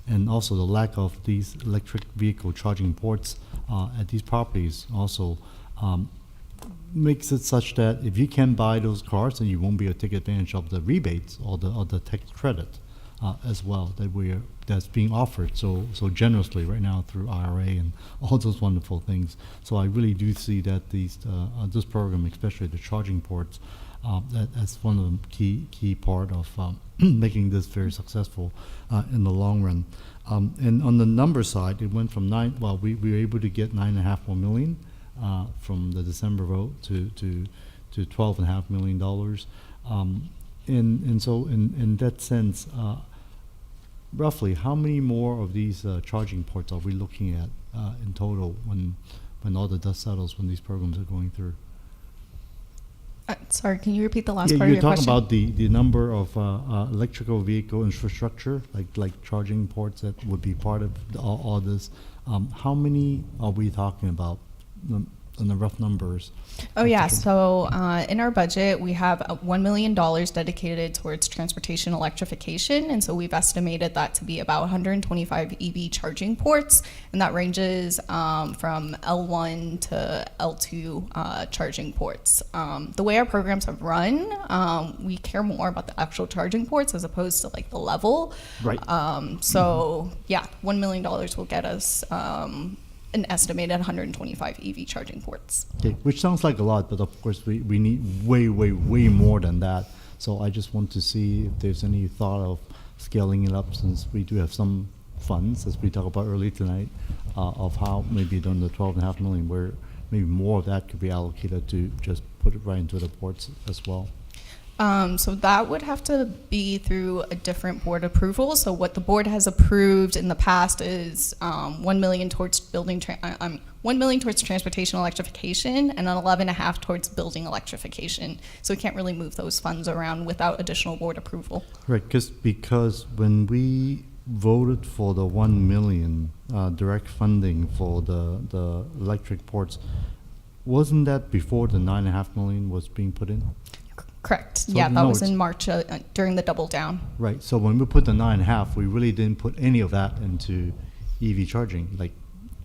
And also the lack of these electric vehicle charging ports at these properties also makes it such that if you can buy those cars, then you won't be able to take advantage of the rebates or the tax credit as well that's being offered so generously right now through IRA and all those wonderful things. So I really do see that this program, especially the charging ports, that's one of the key part of making this very successful in the long run. And on the number side, it went from we were able to get $9.5 more million from the December vote to $12.5 million. And so in that sense, roughly how many more of these charging ports are we looking at in total when all the dust settles, when these programs are going through? Sorry, can you repeat the last part of you're your talking question? about the number of electrical vehicle infrastructure, like charging ports that would be part of all this. How many are we talking about in the rough numbers? Oh yeah, so in our budget we have $1 million dedicated towards transportation electrification, and so we've estimated that to be about 125 EV charging ports, and that ranges from L1 to L2 charging ports. The way our programs have run, we care more about the actual charging ports as opposed to like the level. Right. So yeah, $1 million will get us an estimated 125 EV charging ports. Okay, which sounds like a lot, but of course we need way more than that. So I just want to see if there's any thought of scaling it up, since we do have some funds, as we talked about earlier tonight, of how maybe done the $12.5 million, where maybe more of that could be allocated to just put it right into the ports as well. So that would have to be through a different board approval. So what the board has approved in the past is $1 million towards $1 million towards transportation electrification, and $11.5 towards building electrification. So we can't really move those funds around without additional board approval. Right, because when we voted for the $1 million direct funding for the electric ports, wasn't that before the $9.5 million was being put in? Correct. So Yeah, that no, was it's- in March during the double down. Right, so when we put the 9.5, we really didn't put any of that into EV charging, like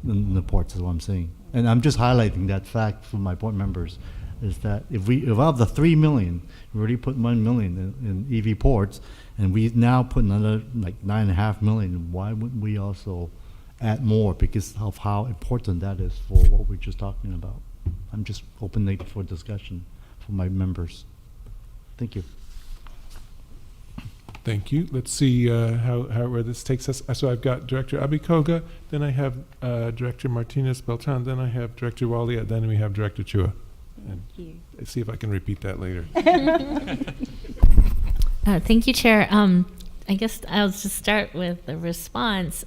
in the ports is what I'm saying. And I'm just highlighting that fact for my board members, is that if out of the 3 million, we already put 1 million in EV ports, and we now put another like 9.5 million, why wouldn't we also add more, because of how important that is for what we're just talking about? I'm just open for discussion for my members. Thank you. Thank you. Let's see where this takes us. So I've got Director Abikoga, then I have Director Martinez Beltran, then I have Director Walia, then we have Director Chua. And see if I can repeat that later. Thank you, Chair. I guess I'll just start with the response.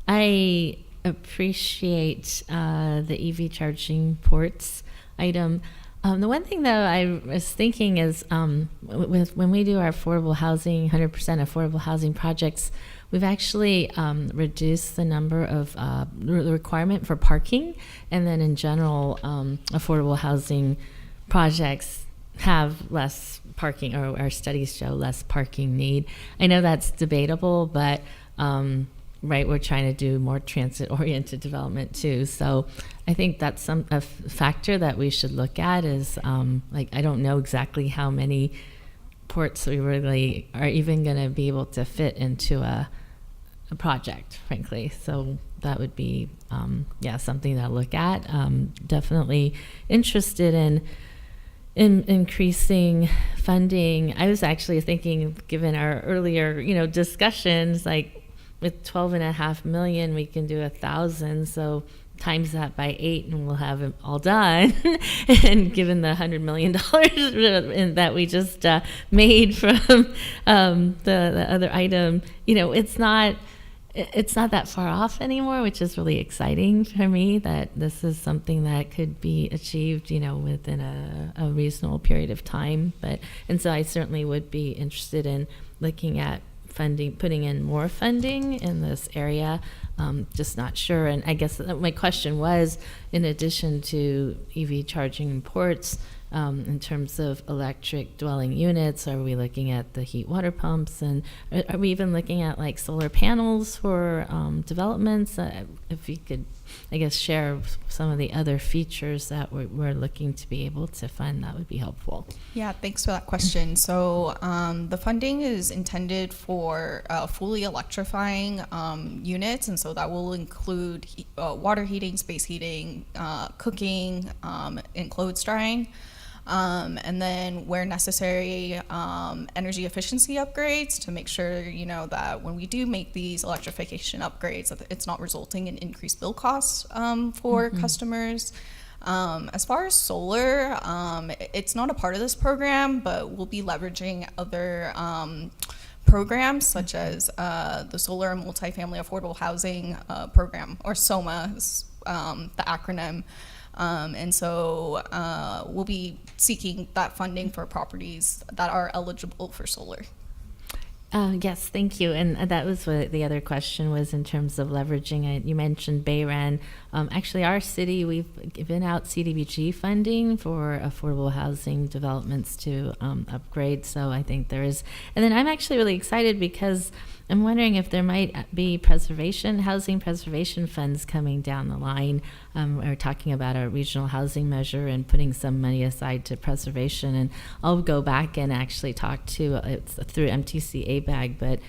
I appreciate the EV charging ports item. The one thing though I was thinking is when we do our affordable housing, 100% affordable housing projects, we've actually reduced the number of the requirement for parking, and then in general, affordable housing projects have less parking, or our studies show less parking need. I know that's debatable, but right, we're trying to do more transit-oriented development too. So I think that's a factor that we should look at is, I don't know exactly how many ports we really are even going to be able to fit into a project, frankly. So that would be, something to look at. Definitely interested in increasing funding. I was actually thinking, given our earlier, discussions, like, with 12.5 million, we can do 1,000. So times that by 8, and we'll have it all done. And given the $100 million that we just made from the other item, it's it's not that far off anymore, which is really exciting for me, that this is something that could be achieved, within a reasonable period of time. And so I certainly would be interested in looking at funding, putting in more funding in this area. Just not sure. And I guess my question was, in addition to EV charging ports, in terms of electric dwelling units, are we looking at the heat water pumps, and are we even looking at like solar panels for developments? If you could, I guess, share some of the other features that we're looking to be able to fund, that would be helpful. Yeah, thanks for that question. So the funding is intended for fully electrifying units, and so that will include water heating, space heating, cooking, and clothes drying. And then where necessary, energy efficiency upgrades to make sure, that when we do make these electrification upgrades, that it's not resulting in increased bill costs for customers. As far as solar, it's not a part of this program, but we'll be leveraging other programs such as the Solar and Multifamily Affordable Housing Program, or SOMA is the acronym. And so we'll be seeking that funding for properties that are eligible for solar. Yes, thank you. And that was what the other question was in terms of leveraging it. You mentioned Bayren. Actually, our city, we've given out CDBG funding for affordable housing developments to upgrade. So I think there is. And then I'm actually really excited because I'm wondering if there might be housing preservation funds coming down the line. We're talking about a regional housing measure and putting some money aside to preservation. And I'll go back and actually talk to, it's through MTC ABAG, but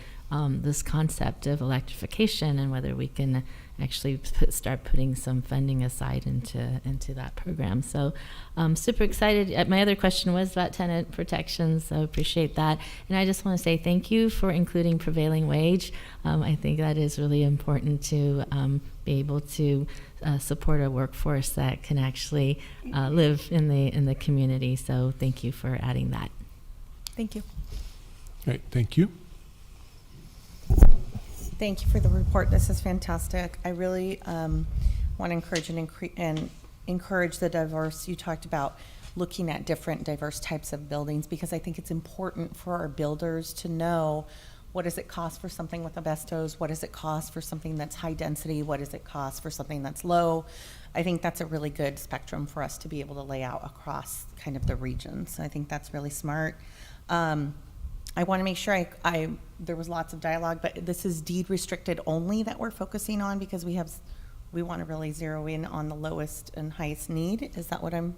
this concept of electrification and whether we can actually start putting some funding aside into that program. So super excited. My other question was about tenant protections, so appreciate that. And I just want to say thank you for including prevailing wage. I think that is really important to be able to support a workforce that can actually live in the community. So thank you for adding that. Thank you. All right, thank you. Thank you for the report. This is fantastic. I really want to encourage and encourage the diverse. You talked about looking at different diverse types of buildings, because I think it's important for our builders to know, what does it cost for something with asbestos? What does it cost for something that's high density? What does it cost for something that's low? I think that's a really good spectrum for us to be able to lay out across kind of the regions. I think that's really smart. I want to make sure there was lots of dialogue, but this is deed restricted only that we're focusing on, because we want to really zero in on the lowest and highest need. Is that what I'm?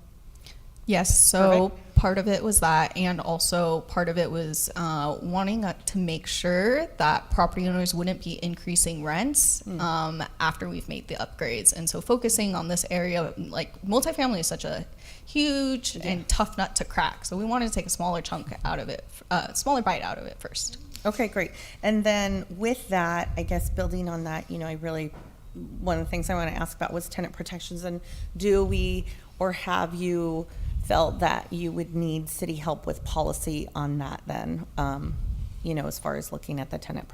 Yes, so Perfect. part of it was that, and also part of it was wanting to make sure that property owners wouldn't be increasing rents after we've made the upgrades. And so focusing on this area, like multifamily is such a huge and tough nut to crack. So we wanted to take a smaller chunk out of it, smaller bite out of it first. Okay, great. And then with that, I guess building on that, one of the things I want to ask about was tenant protections. And do we, or have you felt that you would need city help with policy on that then, as far as looking at the tenant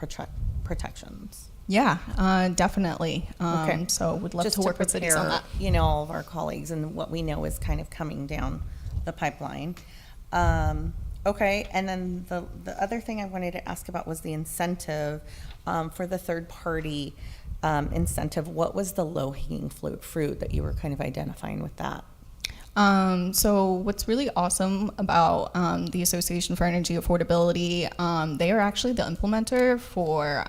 protections? Yeah, definitely. Okay. So would love Just to work with cities on that. All of our colleagues and what we know is kind of coming down the pipeline. Okay, and then the other thing I wanted to ask about was the incentive for the third party incentive. What was the low-hanging fruit that you were kind of identifying with that? So what's really awesome about the Association for Energy Affordability, they are actually the implementer for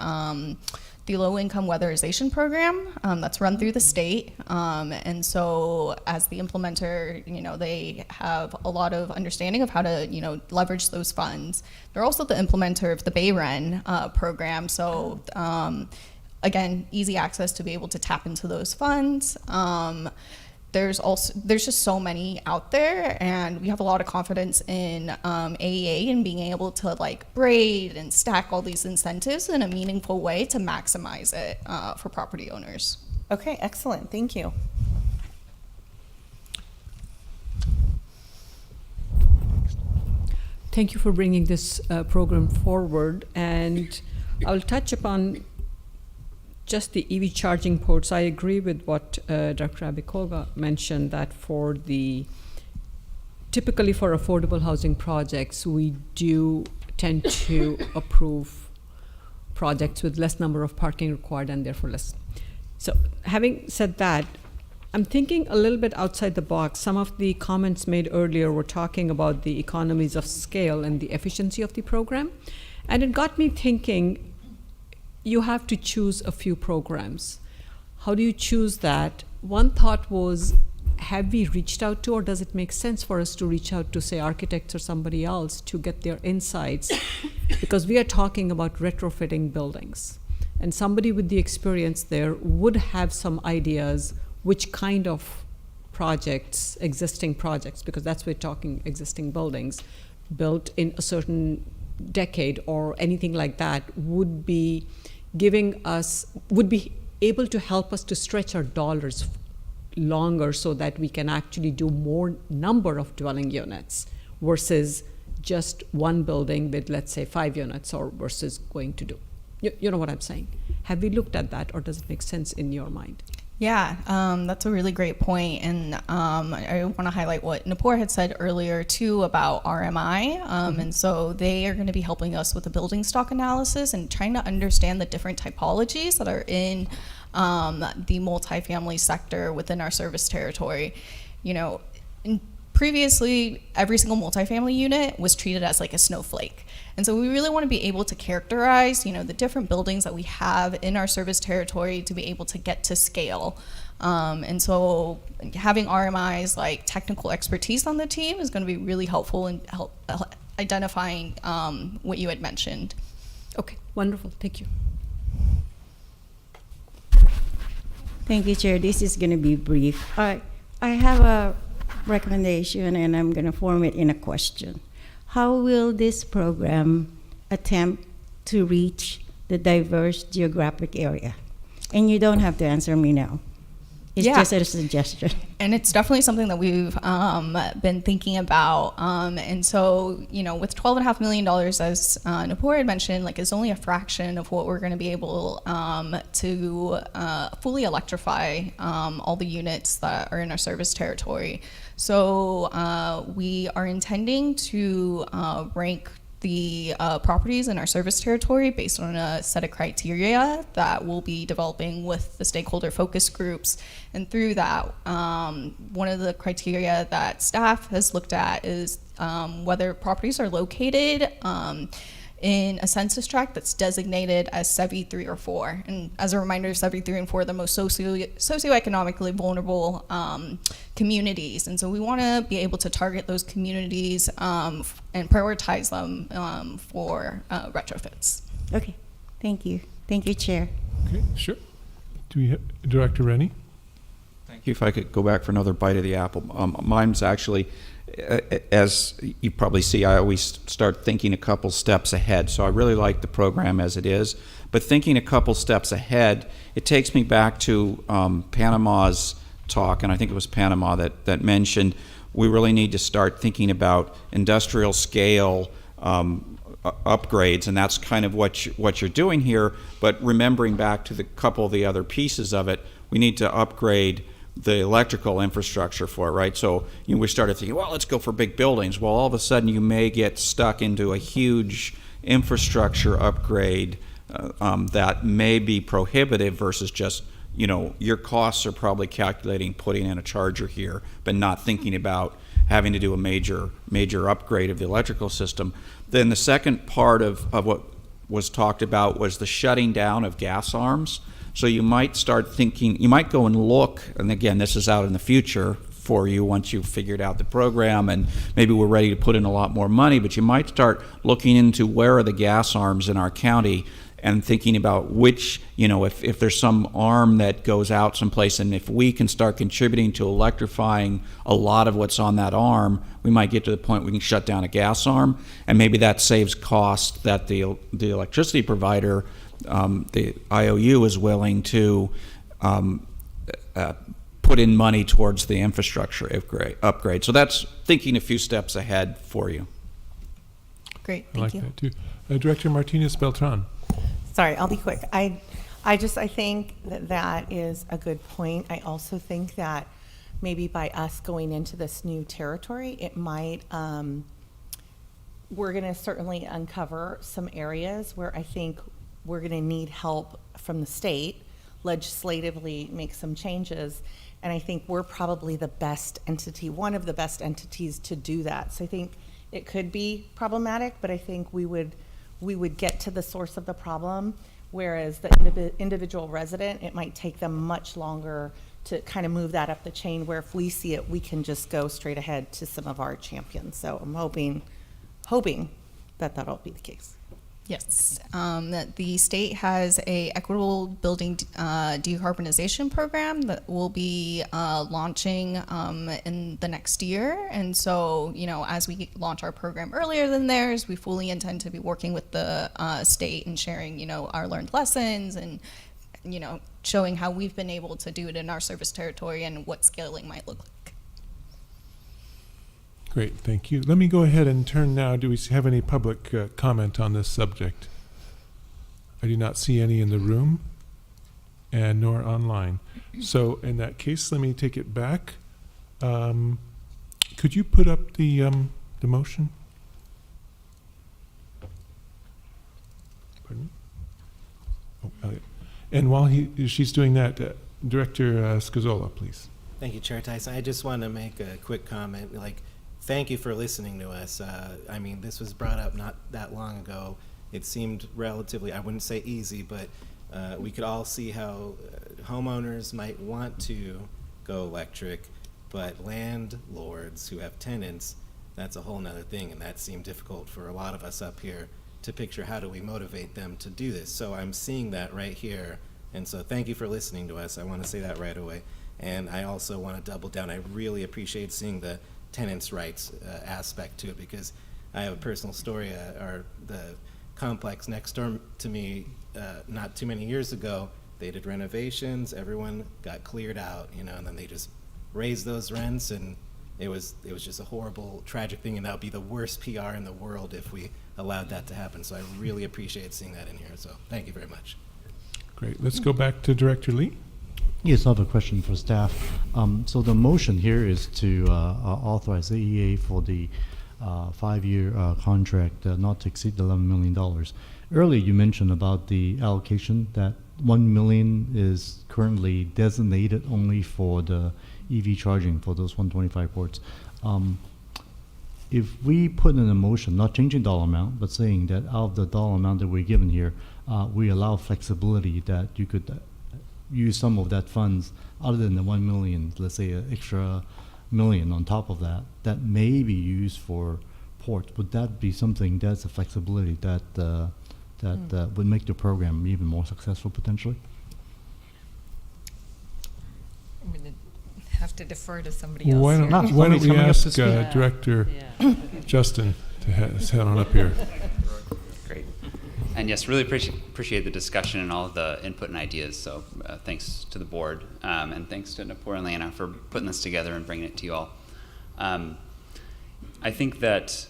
the low-income weatherization program that's run through the state. And so as the implementer, they have a lot of understanding of how to, leverage those funds. They're also the implementer of the Bayren program. So again, easy access to be able to tap into those funds. There's just so many out there, and we have a lot of confidence in AEA and being able to braid and stack all these incentives in a meaningful way to maximize it for property owners. Okay, excellent. Thank you. Thank you for bringing this program forward, and I'll touch upon just the EV charging ports, I agree with what Dr. Abikoga mentioned, that typically for affordable housing projects, we do tend to approve projects with less number of parking required and therefore less. So having said that, I'm thinking a little bit outside the box. Some of the comments made earlier were talking about the economies of scale and the efficiency of the program. And it got me thinking, you have to choose a few programs. How do you choose that? One thought was, have we reached out to, or does it make sense for us to reach out to, say, architects or somebody else to get their insights? Because we are talking about retrofitting buildings. And somebody with the experience there would have some ideas which kind of projects, existing projects, because that's we're talking existing buildings, built in a certain decade or anything like that, would be able to help us to stretch our dollars longer so that we can actually do more number of dwelling units versus just one building with, let's say, 5 units, or versus going to do. You know what I'm saying? Have we looked at that, or does it make sense in your mind? Yeah, that's a really great point. And I want to highlight what Nupur had said earlier, too, about RMI. And so they are going to be helping us with the building stock analysis and trying to understand the different typologies that are in the multifamily sector within our service territory. You know, previously, every single multifamily unit was treated as like a snowflake. And so we really want to be able to characterize, you know, the different buildings that we have in our service territory to be able to get to scale. And so having RMI's like technical expertise on the team is going to be really helpful in identifying what you had mentioned. Okay, wonderful. Thank you. Thank you, Chair. This is going to be brief. I have a recommendation, and I'm going to form it in a question. How will this program attempt to reach the diverse geographic area? And you don't have to answer me now. It's just a suggestion. And it's definitely something that we've been thinking about. And so, you know, with $12.5 million, as Nupur had mentioned, like, it's only a fraction of what we're going to be able to fully electrify all the units that are in our service territory. So we are intending to rank the properties in our service territory based on a set of criteria that we'll be developing with the stakeholder focus groups. And through that, one of the criteria that staff has looked at is whether properties are located in a census tract that's designated as SEVI 3 or 4. And as a reminder, SEVI 3 and 4 are the most socioeconomically vulnerable communities. And so we want to be able to target those communities and prioritize them for retrofits. Okay, thank you. Thank you, Chair. Okay, sure. Do we have Director Rennie? Thank you. If I could go back for another bite of the apple. Mine's actually, as you probably see, I always start thinking a couple steps ahead. So I really like the program as it is. But thinking a couple steps ahead, it takes me back to Panama's talk, and I think it was Panama that mentioned we really need to start thinking about industrial scale upgrades, and that's kind of what you're doing here. But remembering back to the couple of the other pieces of it, we need to upgrade the electrical infrastructure for it, right? So we started thinking, well, let's go for big buildings. Well, all of a sudden you may get stuck into a huge infrastructure upgrade that may be prohibitive versus just, your costs are probably calculating putting in a charger here, but not thinking about having to do a major upgrade of the electrical system. Then the second part of what was talked about was the shutting down of gas arms. So you might start thinking, you might go and look, and again, this is out in the future for you once you've figured out the program and maybe we're ready to put in a lot more money, but you might start looking into where are the gas arms in our county and thinking about which, if there's some arm that goes out someplace, and if we can start contributing to electrifying a lot of what's on that arm, we might get to the point we can shut down a gas arm, and maybe that saves cost that the electricity provider, the IOU, is willing to put in money towards the infrastructure upgrade. So that's thinking a few steps ahead for you. Great, thank you. I like that too. Director Martinez Beltran. Sorry, I'll be quick. I I think that is a good point. I also think that maybe by us going into this new territory, it might, we're going to certainly uncover some areas where I think we're going to need help from the state, legislatively make some changes. And I think we're probably the best entity, one of the best entities to do that. So I think it could be problematic, but I think we would get to the source of the problem, whereas the individual resident, it might take them much longer to kind of move that up the chain, where if we see it, we can just go straight ahead to some of our champions. So I'm hoping that that'll be the case. Yes, that the state has a equitable building decarbonization program that will be launching in the next year. And so, as we launch our program earlier than theirs, we fully intend to be working with the state and sharing, our learned lessons and, showing how we've been able to do it in our service territory and what scaling might look like. Great, thank you. Let me go ahead and turn now. Do we have any public comment on this subject? I do not see any in the room, and nor online. So in that case, let me take it back. Could you put up the motion? Pardon me? Oh, Elliot. And while she's doing that, Director Scazola, please. Thank you, Chair Tyson. I just want to make a quick comment. Thank you for listening to us. This was brought up not that long ago. It seemed relatively, I wouldn't say easy, but we could all see how homeowners might want to go electric, but landlords who have tenants, that's a whole nother thing, and that seemed difficult for a lot of us up here to picture how do we motivate them to do this. So I'm seeing that right here, and so thank you for listening to us. I want to say that right away. And I also want to double down. I really appreciate seeing the tenants' rights aspect to it, because I have a personal story. The complex next door to me, not too many years ago, they did renovations. Everyone got cleared out, and then they just raised those rents, and it was just a horrible, tragic thing, and that would be the worst PR in the world if we allowed that to happen. So I really appreciate seeing that in here. So thank you very much. Great. Let's go back to Director Lee. Yes, I have a question for staff. So the motion here is to authorize the EA for the 5-year contract not to exceed $11 million. Earlier you mentioned about the allocation that $1 million is currently designated only for the EV charging for those 125 ports. If we put in a motion, not changing dollar amount, but saying that out of the dollar amount that we're given here, we allow flexibility that you could use some of that funds other than the 1 million, let's say an extra million on top of that, that may be used for ports. Would that be something that's a flexibility that would make the program even more successful potentially? I'm going to have to defer to somebody else. Why here. don't we ask Director Justin to head on up here. Great. And yes, really appreciate the discussion and all of the input and ideas. So thanks to the board, and thanks to Nupur and Leanna for putting this together and bringing it to you all. I think that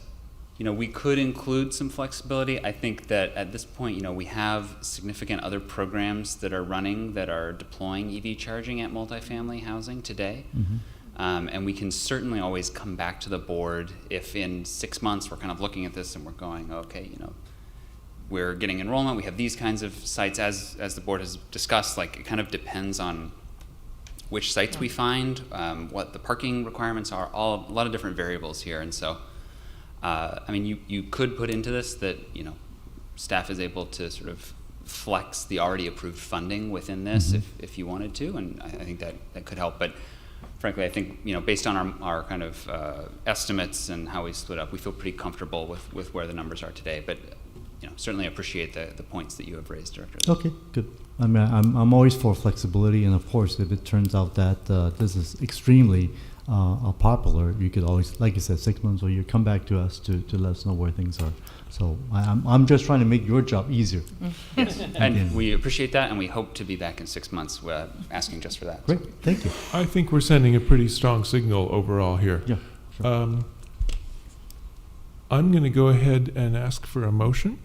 we could include some flexibility. I think that at this point, we have significant other programs that are running that are deploying EV charging at multifamily housing today. Mm-hmm. And we can certainly always come back to the board if in 6 months we're kind of looking at this and we're going, okay, we're getting enrollment, we have these kinds of sites, as the board has discussed. It kind of depends on which sites we find, what the parking requirements are, a lot of different variables here. And so, you could put into this that, staff is able to sort of flex the already approved funding within this if you wanted to, and I think that could help. But frankly, I think, based on our kind of estimates and how we split up, we feel pretty comfortable with where the numbers are today. But certainly appreciate the points that you have raised, Director. Okay, good. I'm always for flexibility, and of course, if it turns out that this is extremely popular, you could always, like you said, 6 months or you come back to us to let us know where things are. So I'm just trying to make your job easier. Yes, and we appreciate that, and we hope to be back in 6 months asking just for that. Great, thank you. I think we're sending a pretty strong signal overall here. Yeah. Sure. I'm going to go ahead and ask for a motion.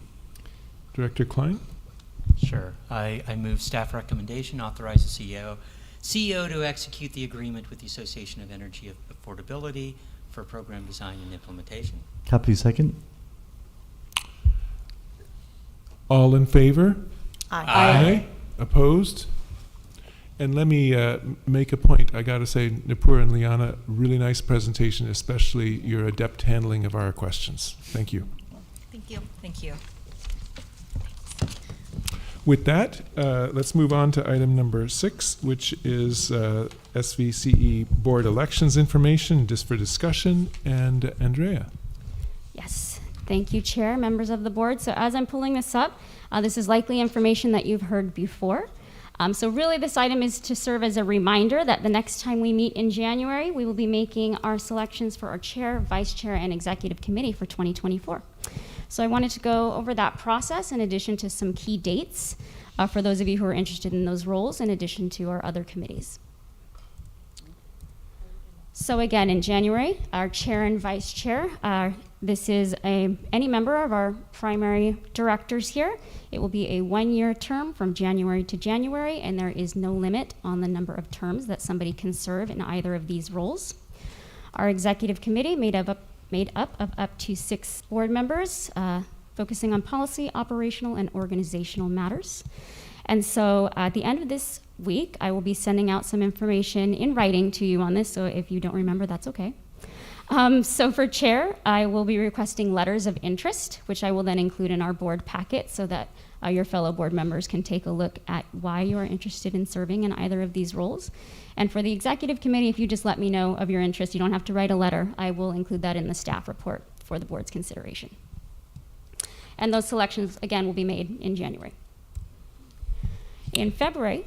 Director Klein? Sure. I move staff recommendation, authorize the CEO to execute the agreement with the Association of Energy Affordability for program design and implementation. Capri, second. All in favor? Aye. Opposed? And let me make a point. I got to say, Nipur and Liana, really nice presentation, especially your adept handling of our questions. Thank you. Thank you. Thank you. With that, let's move on to item number 6, which is SVCE board elections information, just for discussion. And Andrea. Yes, thank you, Chair, members of the board. So as I'm pulling this up, this is likely information that you've heard before. So really this item is to serve as a reminder that the next time we meet in January, we will be making our selections for our chair, vice chair, and executive committee for 2024. So I wanted to go over that process in addition to some key dates for those of you who are interested in those roles, in addition to our other committees. So again, in January, our chair and vice chair, this is any member of our primary directors here. It will be a 1-year term from January to January, and there is no limit on the number of terms that somebody can serve in either of these roles. Our executive committee made up of up to 6 board members, focusing on policy, operational, and organizational matters. And so at the end of this week, I will be sending out some information in writing to you on this, so if you don't remember, that's okay. So for chair, I will be requesting letters of interest, which I will then include in our board packet so that your fellow board members can take a look at why you are interested in serving in either of these roles. And for the executive committee, if you just let me know of your interest, you don't have to write a letter. I will include that in the staff report for the board's consideration. And those selections, again, will be made in January. In February,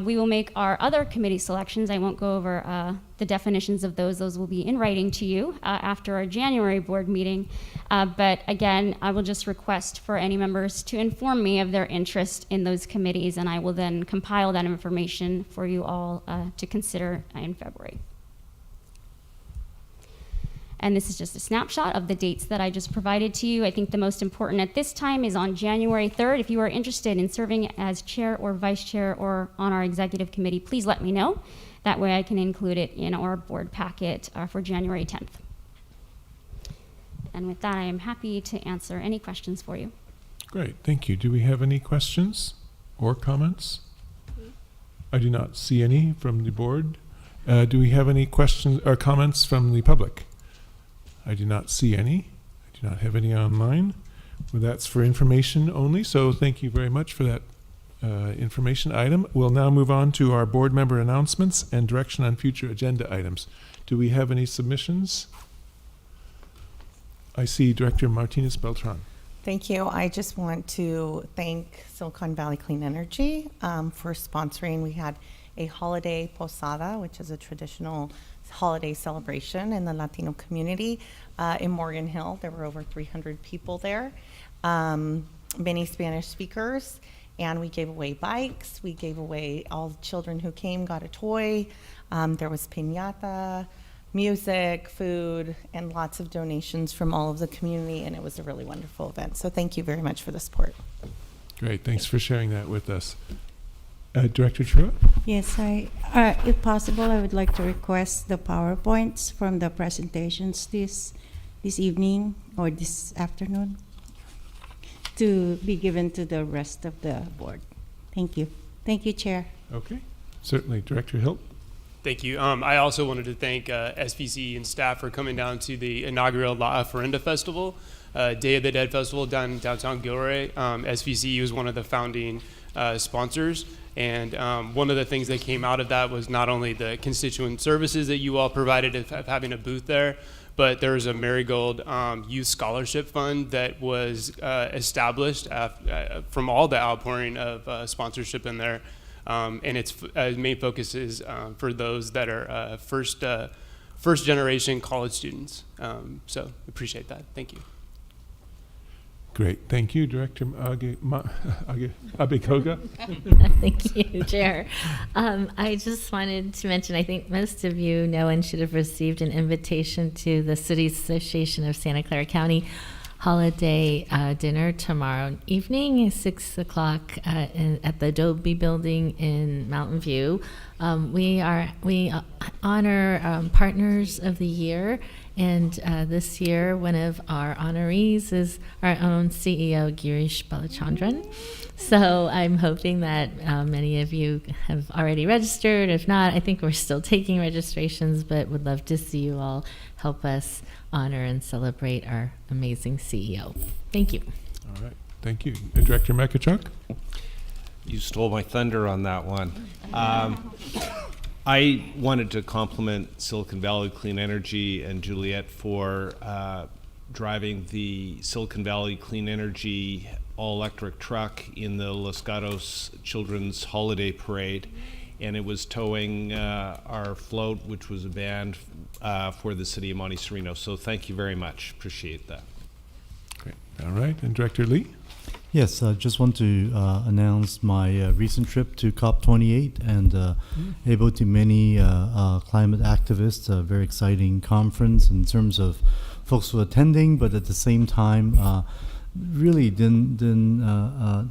we will make our other committee selections. I won't go over the definitions of those. Those will be in writing to you after our January board meeting. But again, I will just request for any members to inform me of their interest in those committees, and I will then compile that information for you all to consider in February. And this is just a snapshot of the dates that I just provided to you. I think the most important at this time is on January 3rd. If you are interested in serving as chair or vice chair or on our executive committee, please let me know. That way I can include it in our board packet for January 10th. And with that, I am happy to answer any questions for you. Great, thank you. Do we have any questions or comments? I do not see any from the board. Do we have any questions or comments from the public? I do not see any. I do not have any online. Well, that's for information only, so thank you very much for that information item. We'll now move on to our board member announcements and direction on future agenda items. Do we have any submissions? I see Director Martinez Beltran. Thank you. I just want to thank Silicon Valley Clean Energy for sponsoring. We had a holiday posada, which is a traditional holiday celebration in the Latino community in Morgan Hill. There were over 300 people there, many Spanish speakers, and we gave away bikes. We gave away, all the children who came got a toy. There was piñata, music, food, and lots of donations from all of the community, and it was a really wonderful event. So thank you very much for the support. Great, thanks for sharing that with us. Director Chua? Yes, if possible, I would like to request the PowerPoints from the presentations this evening or this afternoon to be given to the rest of the board. Thank you. Thank you, Chair. Okay, certainly. Director Hilt? Thank you. I also wanted to thank SVCE and staff for coming down to the inaugural La Ofrenda Festival, Day of the Dead Festival down in downtown Gilroy. SVCE was one of the founding sponsors. And one of the things that came out of that was not only the constituent services that you all provided of having a booth there, but there was a Marigold Youth Scholarship Fund that was established from all the outpouring of sponsorship in there. And its main focus is for those that are first generation college students. So appreciate that. Thank you. Great, thank you, Director Abekoga. Thank you, Chair. I just wanted to mention, I think most of you know and should have received an invitation to the City Association of Santa Clara County holiday dinner tomorrow evening, 6 o'clock at the Adobe Building in Mountain View. We honor Partners of the Year, and this year one of our honorees is our own CEO, Girish Balachandran. So I'm hoping that many of you have already registered. If not, I think we're still taking registrations, but would love to see you all help us honor and celebrate our amazing CEO. Thank you. All right. Thank you. Director Makachuk? You stole my thunder on that one. I wanted to compliment Silicon Valley Clean Energy and Juliet for driving the Silicon Valley Clean Energy all-electric truck in the Los Gatos Children's Holiday Parade, and it was towing our float, which was a band for the city of Monte Sereno. So thank you very much. Appreciate that. Great. All right. And Director Lee? Yes, I just want to announce my recent trip to COP28 and able to many climate activists. A very exciting conference in terms of folks who are attending, but at the same time, really didn't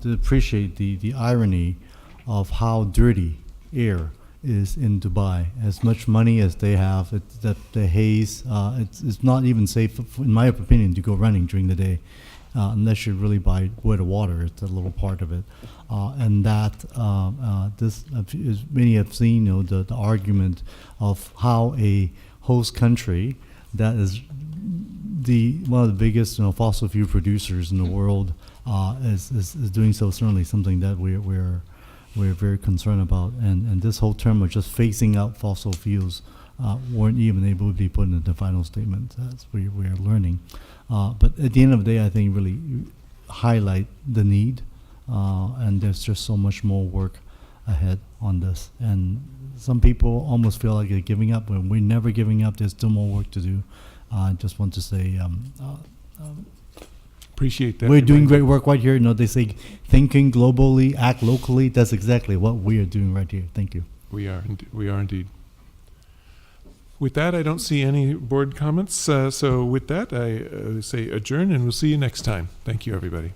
appreciate the irony of how dirty air is in Dubai. As much money as they have, the haze, it's not even safe, in my opinion, to go running during the day. Unless you really buy water water, it's a little part of it, and that this, as many have seen, the argument of how a host country that is one of the biggest fossil fuel producers in the world is doing so. Certainly something that we're very concerned about, and this whole term of just phasing out fossil fuels weren't even able to be put in the final statement, as we are learning. But at the end of the day, I think really highlight the need, and there's just so much more work ahead on this. And some people almost feel like they're giving up. When we're never giving up, there's still more work to do. I just want to say, appreciate that. We're doing great work right here. They say thinking globally, act locally. That's exactly what we are doing right here. Thank you. We are indeed. With that, I don't see any board comments. So with that, I say adjourn, and we'll see you next time. Thank you, everybody.